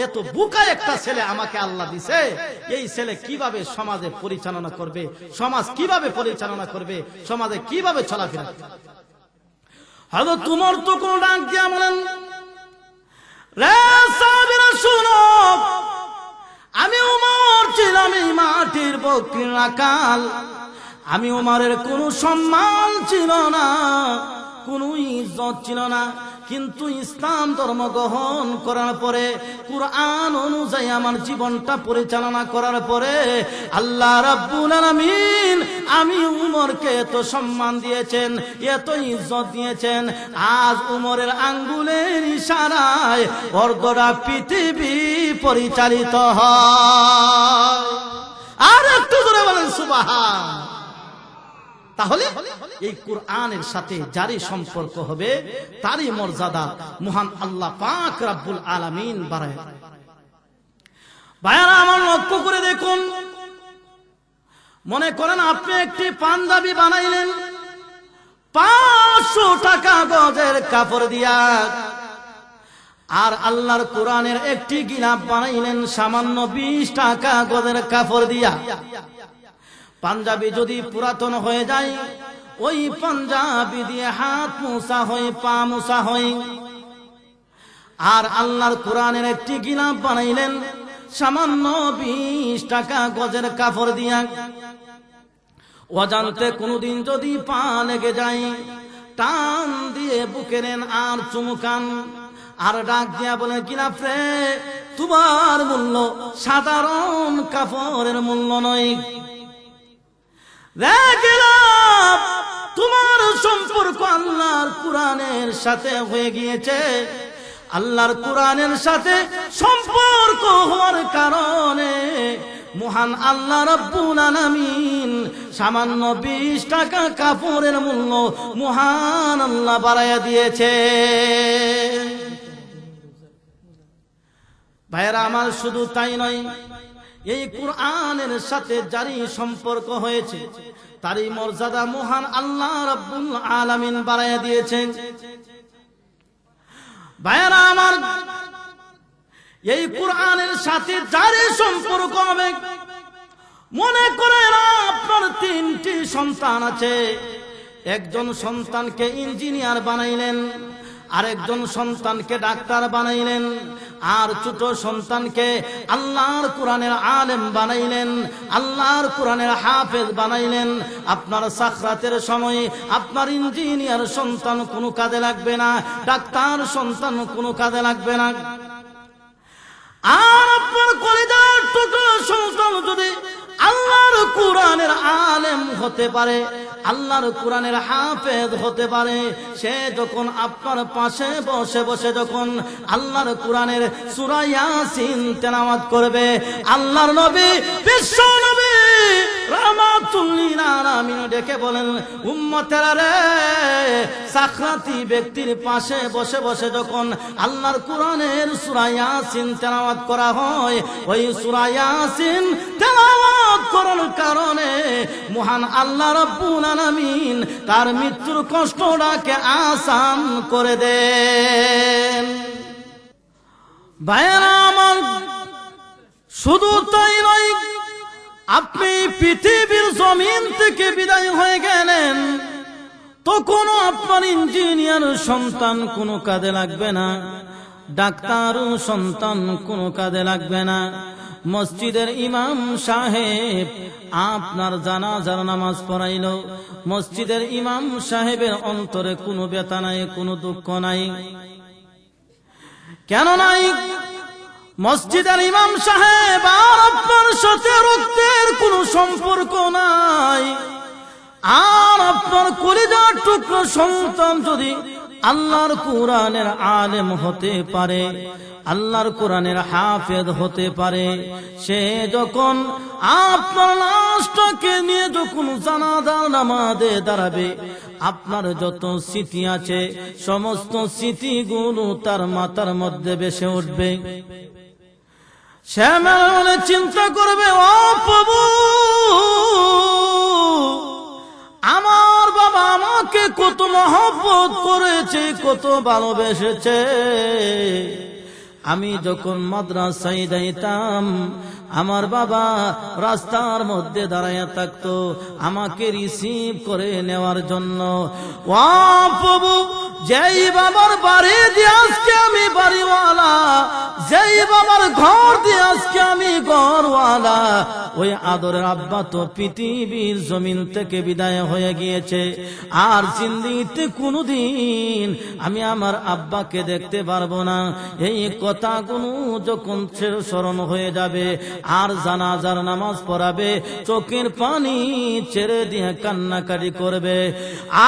এত বোকা একটা ছেলে আমাকে আল্লাহ দিছে, এই ছেলে কিভাবে সমাজে পরিচালনা করবে, সমাজ কিভাবে পরিচালনা করবে, সমাজে কিভাবে চলাফেরা করবে? হযরত উমর তখন ডাক দিয়া বলেন, রে সাহাবীরা শুনো, আমি উমর ছিলাম এই মাটির বকরির রাখাল। আমি উমরের কোনো সম্মান ছিল না, কোনো ইজ্জত ছিল না, কিন্তু ইসলাম ধর্ম গ্রহণ করার পরে, কুরআন অনুযায়ী আমার জীবনটা পরিচালনা করার পরে আল্লাহ রাব্বুল আলামিন আমি উমরকে এত সম্মান দিয়েছেন, এত ইজ্জত দিয়েছেন, আজ উমরের আঙ্গুলের ইশারায় অর্ধরা পৃথিবী পরিচালিত হয়। আর একটু জোরে বলেন সুবহান। তাহলে এই কুরআনের সাথে যারই সম্পর্ক হবে তারই মর্যাদা মহান আল্লাহ পাক রব্বুল আলামিন বাড়ায়। ভাইয়ারা আমার লক্ষ্য করে দেখুন, মনে করেন আপনি একটি পাঞ্জাবি বানাইলেন 500 টাকা গজের কাপড় দিয়া, আর আল্লাহর কোরআনের একটি গিলাফ বানাইলেন সামান্য 20 টাকা গজের কাপড় দিয়া। পাঞ্জাবি যদি পুরাতন হয়ে যায়, ওই পাঞ্জাবি দিয়ে হাত মোছা হয়, পা মোছা হয়। আর আল্লাহর কোরআনের একটি গিলাফ বানাইলেন সামান্য 20 টাকা গজের কাপড় দিয়া। অজান্তে কোনদিন যদি পা লেগে যায়, টান দিয়ে বুকে নেন আর চুমুকান, আর ডাক দিয়া বলে গিলাফ রে, তোমার মূল্য সাধারণ কাপড়ের মূল্য নয়। তোমার সম্পর্ক আল্লাহর কোরআনের সাথে হয়ে গিয়েছে। আল্লাহর কোরআনের সাথে সম্পর্ক হওয়ার কারণে মহান আল্লাহ রাব্বুল আলামিন সামান্য 20 টাকা কাপড়ের মূল্য মহান আল্লাহ বাড়াইয়া দিয়েছে। ভাইরা আমার, শুধু তাই নয়, এই কুরআনের সাথে যারই সম্পর্ক হয়েছে তারই মর্যাদা মহান আল্লাহ রাব্বুল আলামিন বাড়াইয়া দিয়েছেন। ভাইরা আমার, এই কুরআনের সাথে যারই সম্পর্ক হবে, মনে করেন আপনার 3টি সন্তান আছে, একজন সন্তানকে ইঞ্জিনিয়ার বানাইলেন, আরেকজন সন্তানকে ডাক্তার বানাইলেন, আর ছোট সন্তানকে আল্লাহর কোরআনের আলেম বানাইলেন, আল্লাহর কোরআনের হাফেজ বানাইলেন। আপনার সাকরাতের সময় আপনার ইঞ্জিনিয়ার সন্তান কোনো কাজে লাগবে না, ডাক্তার সন্তান কোনো কাজে লাগবে না। আর আপনার কলিজার টুকরো সন্তান যদি আল্লাহর কোরআনের আলেম হতে পারে, আল্লাহর কোরআনের হাফেজ হতে পারে, সে যখন আপনার পাশে বসে বসে যখন আল্লাহর কোরআনের সূরা ইয়াসিন তেলাওয়াত করবে, আল্লাহর নবী বিশ্ব নবী রাহমাতুল লিল আলামিন ডেকে বলেন, উম্মতেরা রে, সাকরাতি ব্যক্তির পাশে বসে বসে যখন আল্লাহর কোরআনের সূরা ইয়াসিন তেলাওয়াত করা হয়, ওই সূরা ইয়াসিন তেলাওয়াত করার কারণে মহান আল্লাহ রাব্বুল আলামিন তার মৃত্যুর কষ্টটাকে আসান করে দেন। ভাইয়েরা আমার, শুধু তাই নয়, আপনি পৃথিবীর জমিন থেকে বিদায় হয়ে গেলেন, তখনও আপনার ইঞ্জিনিয়ার সন্তান কোনো কাজে লাগবে না, ডাক্তার সন্তান কোনো কাজে লাগবে না। মসজিদের ইমাম সাহেব আপনার জানাজার নামাজ পড়াইল, মসজিদের ইমাম সাহেবের অন্তরে কোনো ব্যথা নাই, কোনো দুঃখ নাই। কেন নাই? মসজিদের ইমাম সাহেব আর আপনার সাথে রক্তের কোনো সম্পর্ক নাই। আর আপনার কলিজার টুকরো সন্তান যদি আল্লাহর কোরআনের আলেম হতে পারে, আল্লাহর কোরআনের হাফেজ হতে পারে, সে যখন আপনার লাশটাকে নিয়ে যখন জানাজার নামাজে দাঁড়াবে, আপনার যত স্মৃতি আছে সমস্ত স্মৃতিগুলো তার মাথার মধ্যে ভেসে উঠবে। সে মনে চিন্তা করবে, ও প্রভু, আমার বাবা আমাকে কত মহব্বত করেছে, কত ভালোবেসেছে। আমি যখন মাদ্রাসায় যাইতাম, আমার বাবা রাস্তার মধ্যে দাঁড়াইয়া থাকতো আমাকে রিসিভ করে নেওয়ার জন্য। ও প্রভু, যেই বাবার বাড়ি দিয়ে আজকে আমি বাড়িওয়ালা, যেই বাবার ঘর দিয়ে আজকে আমি ঘরওয়ালা, ওই আদরের আব্বা তো পৃথিবীর জমিন থেকে বিদায় হয়ে গিয়েছে। আর জিন্দেগিতে কোনোদিন আমি আমার আব্বাকে দেখতে পারবো না। এই কথাগুলো যখন স্মরণ হয়ে যাবে আর জানাজার নামাজ পড়াবে, চোখের পানি ছেড়ে দিয়ে কান্নাকাটি করবে।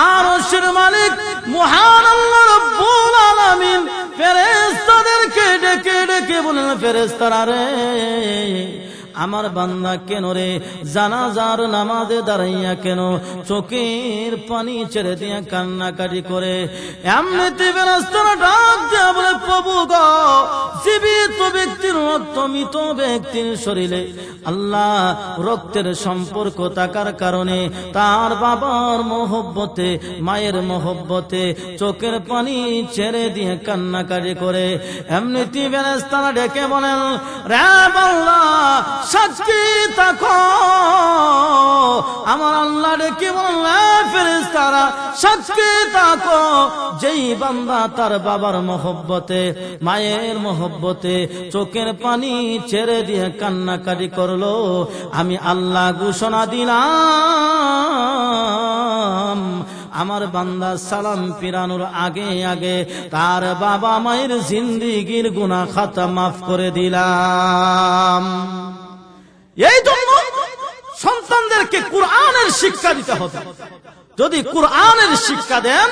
আর আরশের মালিক মহান আল্লাহ রাব্বুল আলামিন ফেরেশতাদেরকে ডেকে ডেকে বলেন, ফেরেশতারা রে, আমার বান্দা কেন রে জানাজার নামাজে দাঁড়াইয়া কেন চোখের পানি ছেড়ে দিয়ে কান্নাকাটি করে? এমনিতে ফেরেশতারা ডাক দেয়া বলে, প্রভু গো, জীবিত ব্যক্তির রক্ত মৃত ব্যক্তির শরীরে আল্লাহ রক্তের সম্পর্ক থাকার কারণে তার বাবার মহব্বতে, মায়ের মহব্বতে চোখের পানি ছেড়ে দিয়ে কান্নাকাটি করে। এমনিতে ফেরেশতারা ডেকে বলেন, রে বান্দা সাক্ষী থাকো। আমার আল্লাহ ডেকে বলেন, ফেরেশতারা সাক্ষী থাকো, যেই বান্দা তার বাবার মহব্বতে, মায়ের মহব্বতে চোখের পানি ছেড়ে দিয়ে কান্নাকাটি করলো, আমি আল্লাহ ঘোষণা দিলাম আমার বান্দা সালাম ফিরানোর আগে আগে তার বাবা মায়ের জিন্দেগির গুনাহ খাতা মাফ করে দিলাম। এই জন্য সন্তানদেরকে কোরআনের শিক্ষা দিতে হবে। যদি কোরআনের শিক্ষা দেন,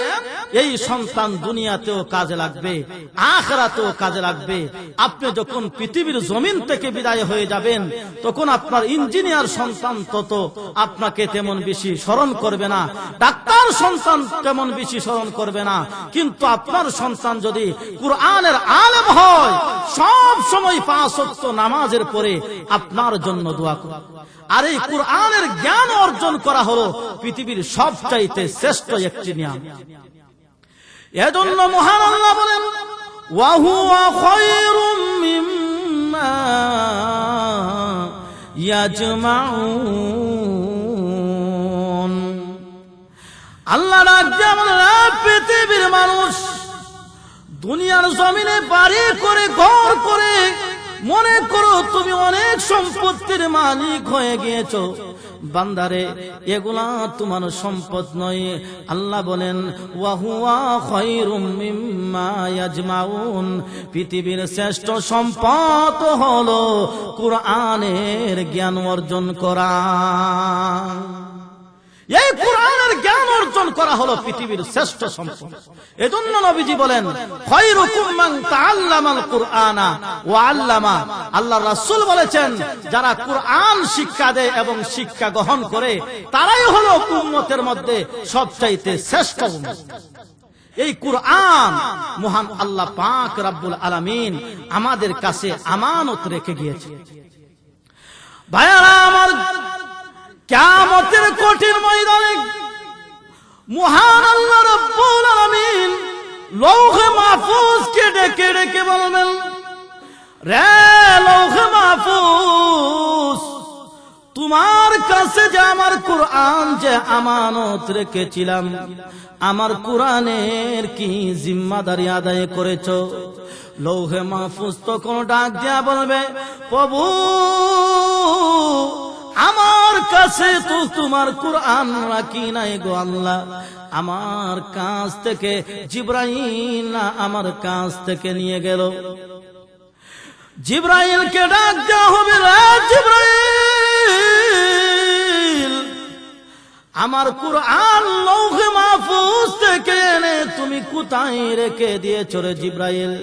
এই সন্তান দুনিয়াতেও কাজে লাগবে, আখিরাতেও কাজে লাগবে। আপনি যখন পৃথিবীর জমিন থেকে বিদায় হয়ে যাবেন, তখন আপনার ইঞ্জিনিয়ার সন্তান তত আপনাকে তেমন বেশি স্মরণ করবে না, ডাক্তার সন্তান তেমন বেশি স্মরণ করবে না। কিন্তু আপনার সন্তান যদি কোরআনের আলেম হয়, সব সময় 5 ওয়াক্ত নামাজের পরে আপনার জন্য দোয়া করে। আর এই কোরআনের জ্ঞান অর্জন করা হলো পৃথিবীর সবচাইতে শ্রেষ্ঠ একটি নিয়ামত। এজন্য মহান আল্লাহ বলেন, ওয়া হুয়া খায়রুম মিম্মা ইয়াজমাউন। আল্লাহ রাজ্জা বলেন, পৃথিবীর মানুষ দুনিয়ার জমিনে বাড়ি করে, ঘর করে, মনে করো তুমি অনেক সম্পত্তির মালিক হয়ে গিয়েছো। বান্দারে, এগুলা তোমার সম্পদ নয়। আল্লাহ বলেন, ওয়া হুয়া খায়রুম মিম্মা ইয়াজমাউন। পৃথিবীর শ্রেষ্ঠ সম্পদ হলো কোরআনের জ্ঞান অর্জন করা। এই কোরআনের জ্ঞান অর্জন করা হলো পৃথিবীর শ্রেষ্ঠ সম্পদ। এজন্য নবীজি বলেন, খায়রুকুম মান তাআল্লামাল কুরআনা ওয়া আল্লামা। আল্লাহর রাসূল বলেছেন, যারা কোরআন শিক্ষা দেয় এবং শিক্ষা গ্রহণ করে, তারাই হলো উম্মতের মধ্যে সবচাইতে শ্রেষ্ঠ উম্মত। এই কোরআন মহান আল্লাহ পাক রব্বুল আলামিন আমাদের কাছে আমানত রেখে গিয়েছে। ভাইরা আমার, কিয়ামতের কঠিন ময়দানে মহান আল্লাহ রাব্বুল আলামিন লৌহে মাহফুজকে ডেকে ডেকে বলবেন, রে লৌহে মাহফুজ, তোমার কাছে যে আমার কোরআন যে আমানত রেখেছিলাম, আমার কোরআনের কি জিম্মাদারি আদায় করেছো? লৌহে মাহফুজ তখন ডাক দিয়া বলবে, প্রভু, আমার কাছে তো তোমার কোরআন রাখি নাই গো আল্লাহ। আমার কাছ থেকে জিবরাইল আমার কাছ থেকে নিয়ে গেল। জিবরাইলকে ডাক দেওয়া হবে, রে জিবরাইল, আমার কোরআন লৌহে মাহফুজ থেকে এনে তুমি কোথায় রেখে দিয়েছো রে জিবরাইল?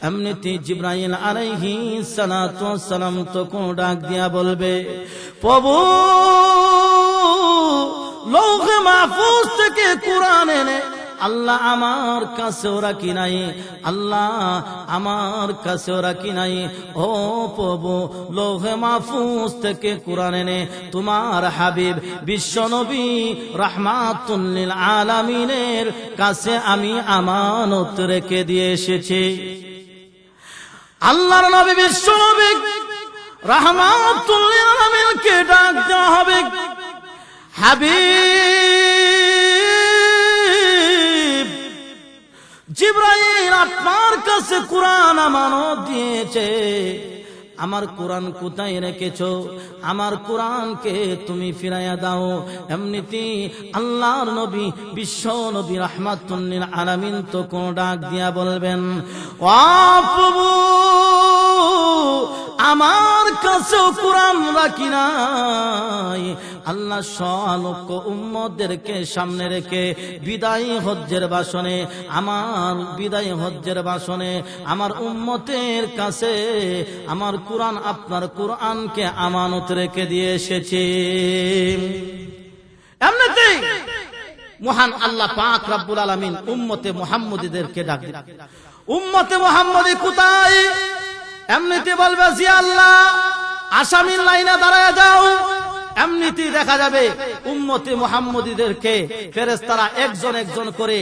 এমনিতে জিবরাইল আলাইহিস সালাতু ওয়াস সালাম তখন ডাক দিয়া বলবে, প্রভু, লৌহে মাহফুজ থেকে কোরআন এনে আল্লাহ আমার কাছেও রাখি নাই, আল্লাহ আমার কাছেও রাখি নাই। ও প্রভু, লৌহে মাহফুজ থেকে কোরআন এনে তোমার হাবিব বিশ্বনবী রাহমাতুল লিল আলামিনের কাছে আমি আমানত রেখে দিয়ে এসেছি। আল্লাহর নবী বিশ্বনবী রাহমাতুল লিল আলামিনকে ডাক দেওয়া হবে, হাবিব, জিবরাইল আপনার কাছে কোরআন আমানত দিয়েছে, আমার কোরআন কোথায় রেখেছো? আমার কোরআনকে তুমি ফিরাইয়া দাও। এমনিতেই আল্লাহর নবী, বিশ্ব নবী রাহমাতুল লিল আলামিন তো কোন ডাক দিয়া বলবেন, ও প্রভু, আমার কাছে কোরআন রাখি নাই। আল্লাহ লক্ষ উম্মতদেরকে সামনে রেখে বিদায়ী হজ্জের ভাষণে, আমার বিদায়ী হজ্জের ভাষণে আমার উম্মতের কাছে আমার কোরআন, আপনার কোরআনকে আমানত রেখে দিয়ে এসেছে। এমনিতেই মহান আল্লাহ পাক রব্বুল আলামিন উম্মতে মুহাম্মদীদেরকে ডাক দিলেন। উম্মতে মুহাম্মদী কোথায়? এমনিতে বলবে, জি আল্লাহ, আসামির লাইনে দাঁড়ায় যাও। এমনিতেই দেখা যাবে উম্মতে মুহাম্মদীদেরকে ফেরেশতারা একজন একজন করে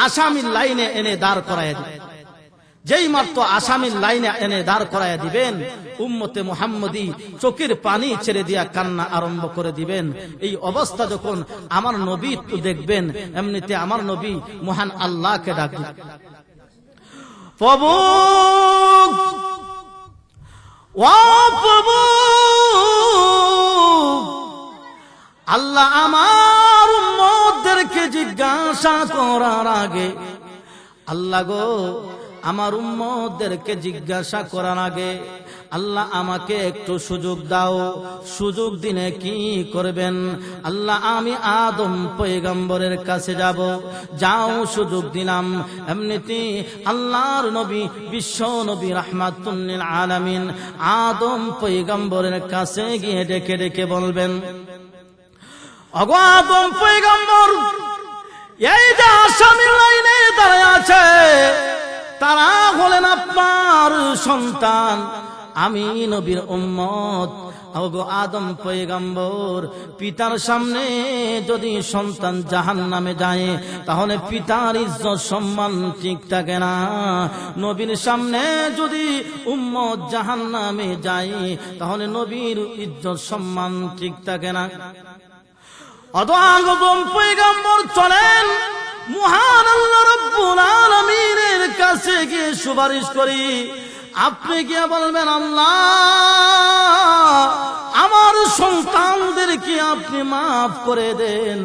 আসামির লাইনে এনে দাঁড় করায় দিবে। যেই মাত্র আসামির লাইনে এনে দাঁড় করায় দিবেন, উম্মতে মুহাম্মদী চোখের পানি ছেড়ে দিয়া কান্না আরম্ভ করে দিবেন। এই অবস্থা যখন আমার নবী দেখবেন, এমনিতে আমার নবী মহান আল্লাহকে ডাকবেন, প্রভু, ও প্রভু, আল্লাহ আমার উম্মতদেরকে জিজ্ঞাসা করার আগে, আল্লাহ গো, আমার উম্মতদেরকে জিজ্ঞাসা করার আগে আল্লাহ আমাকে একটু সুযোগ দাও। সুযোগ দিনে কি করবেন? আল্লাহ, আমি আদম পয়গম্বরের কাছে যাব। যাও, সুযোগ দিলাম। এমনিতেই আল্লাহর নবী, বিশ্ব নবী রাহমাতুল লিল আলামিন আদম পয়গম্বরের কাছে গিয়ে ডেকে ডেকে বলবেন, ওগো আদম পয়গম্বর, এই যে আসামির লাইনে দাঁড়ায় আছে, তারা হলেন আপনার সন্তান, আমি নবীর উম্মত। ওগো আদম পয়গম্বর, পিতার সামনে যদি সন্তান জাহান্নামে যায়, তাহলে পিতার ইজ্জত সম্মান ঠিক থাকে না। নবীর সামনে যদি উম্মত জাহান্নামে যায়, তাহলে নবীর ইজ্জত সম্মান ঠিক থাকে না। আদম পয়গম্বর চলেন মহান আল্লাহ রাব্বুল আলামিনের কাছে গিয়ে সুপারিশ করি। আপনি গিয়ে বলবেন, আল্লাহ, আমার সন্তানদেরকে আপনি মাফ করে দেন।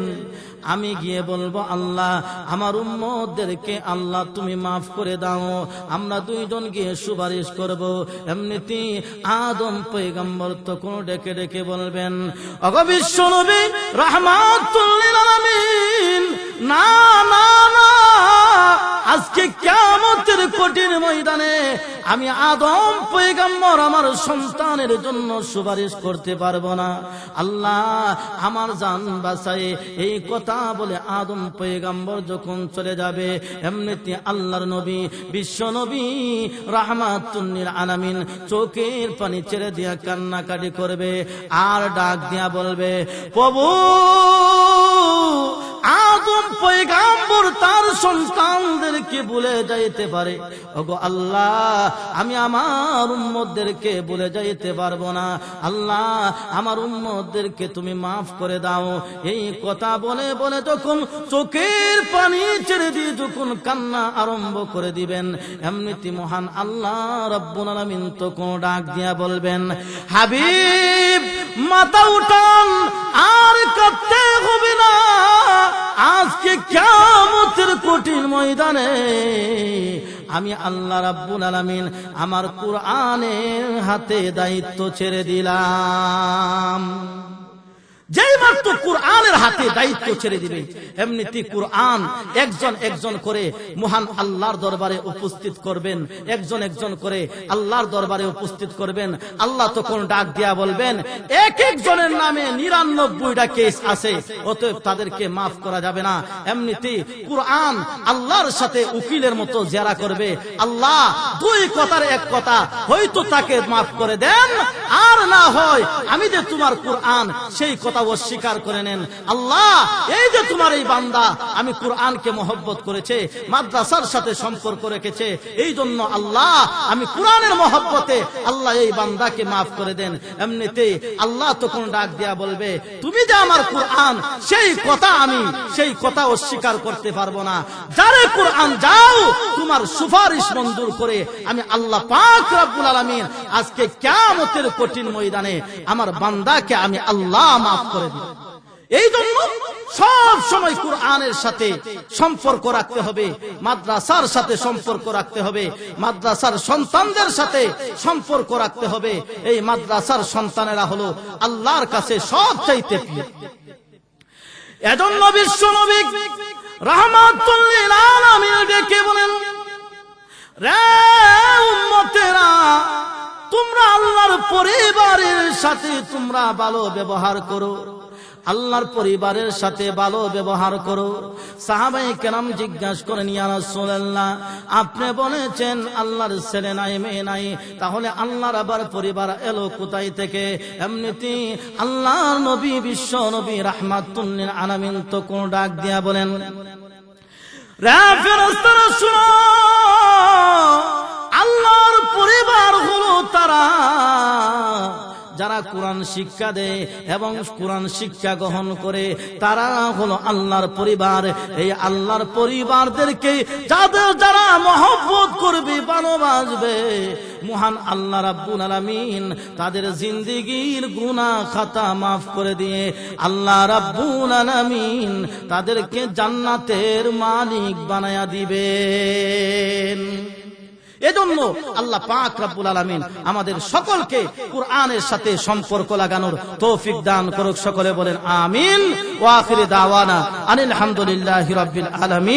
আমি গিয়ে বলবো, আল্লাহ, আমার উম্মতদেরকে আল্লাহ তুমি মাফ করে দাও। আমরা দুইজন গিয়ে সুপারিশ করব। এমনিতেই আদম পয়গম্বর তখন ডেকে ডেকে বলবেন, ওগো বিশ্ব নবী রাহমাতুল লিল আলামিন, না না না, আজকে কিয়ামতের কঠিন ময়দানে আমি আদম পয়গম্বর আমার সন্তানের জন্য সুপারিশ করতে পারবো না। আল্লাহ, আমার জান বাঁচায়ে। এই কথা বলে আদম পয়গম্বর যখন চলে যাবে, এমনিতে আল্লাহর নবী, বিশ্ব নবী রাহমাতুল লিল আলামিন চোখের পানি ছেড়ে দিয়া কান্নাকাটি করবে আর ডাক দিয়া বলবে, প্রভু, আদম পয়গম্বর তার সন্তানদেরকে ভুলে যাইতে পারে, ওগো আল্লাহ, আমি আমার উম্মতদেরকে ভুলে যাইতে পারবো না। আল্লাহ, আমার উম্মতদেরকে তুমি মাফ করে দাও। এই কথা বলে বলে যখন চোখের পানি ছেড়ে দিয়ে যখন কান্না আরম্ভ করে দিবেন, এমনিতে মহান আল্লাহ রাব্বুল আলামিন তখন ডাক দিয়া বলবেন, হাবিব, মাথা উঠান, আর কাঁদতে হবে না। আজকে কিয়ামতের কঠিন ময়দানে আমি আল্লাহ রাব্বুল আলামিন আমার কোরআনের হাতে দায়িত্ব ছেড়ে দিলাম। যেই মাত্র কোরআনের হাতে দায়িত্ব ছেড়ে দিবে, এমনিতে কোরআন একজন একজন করে মহান আল্লাহর দরবারে উপস্থিত করবেন, একজন একজন করে আল্লাহর দরবারে উপস্থিত করবেন। আল্লাহ তখন ডাক দিয়া বলবেন, এক একজনের নামে 99টা কেস আছে, অতএব তাদেরকে মাফ করা যাবে না। এমনিতে কোরআন আল্লাহর সাথে উকিলের মতো জেরা করবে। আল্লাহ দুই কথার এক কথা, হয়তো তাকে মাফ করে দেন, আর না হয় আমি যে তোমার কোরআন সেই কথা কথা অস্বীকার করে নেন। আল্লাহ, এই যে তোমার এই বান্দা আমি কুরআনকে মহব্বত করেছে, মাদ্রাসার সাথে সম্পর্ক রেখেছে, এই জন্য আল্লাহ আমি কুরআনের মহব্বতে আল্লাহ এই বান্দাকে মাফ করে দেন। এমনিতে আল্লাহ তখন ডাক দিয়া বলবে, তুমি যে আমার কুরআন, সেই কথা অস্বীকার করতে পারবো না। যারে কুরআন যাও তোমার সুপারিশ মঞ্জুর করে আমি আল্লাহ পাক রব্বুল আলামিন আজকে কিয়ামতের কঠিন ময়দানে আমার বান্দাকে আমি আল্লাহ মাফ করে দিই। এই জন্য সব সময় কুরআনের সাথে সম্পর্ক রাখতে হবে, মাদ্রাসার সাথে সম্পর্ক রাখতে হবে, মাদ্রাসার সন্তানদের সাথে সম্পর্ক রাখতে হবে। এই মাদ্রাসার সন্তানেরা হলো আল্লাহর কাছে সবচাইতে প্রিয়। এজন্য বিশ্ব নবী রাহমাতুল লিল আলামিন ডেকে বলেন, রে উম্মতেরা, তোমরা আল্লাহর পরিবারের সাথে তোমরা ভালো ব্যবহার করো, আল্লাহর পরিবারের সাথে ভালো ব্যবহার করো। সাহাবায়ে কেরাম জিজ্ঞাসা করেন, ইয়া রাসূলুল্লাহ, আপনি বলেছেন আল্লাহর ছেলে নাই মেয়ে নাই, তাহলে আল্লাহর আবার পরিবার এলো কোথায় থেকে? এমনিতে আল্লাহর নবী বিশ্ব নবী রাহমাতুল লিল আলামিন তো কোন ডাক দিয়া বলেন, রে ফেরেশতারা শুনো, আল্লাহর পরিবার হলো তারা যারা কোরআন শিক্ষা দেয় এবং কোরআন শিক্ষা গ্রহণ করে, তারা হলো আল্লাহর পরিবার। এই আল্লাহর পরিবারদেরকে যারা মহব্বত করবে, ভালোবাসবে, মহান আল্লাহ রাব্বুল আলামিন তাদের জিন্দেগীর গুনাহ খাতা মাফ করে দিয়ে আল্লাহ রাব্বুল আলামিন তাদেরকে জান্নাতের মালিক বানায়া দিবেন। এজন্য আল্লাহ পাক রব্বুল আলামিন আমাদের সকলকে কুরআনের সাথে সম্পর্ক লাগানোর তৌফিক দান করুক। সকলে বলেন আমিন। ওয়া আখিরি দাওয়ানা আনিল হামদুলিল্লাহি রাব্বিল আলামিন।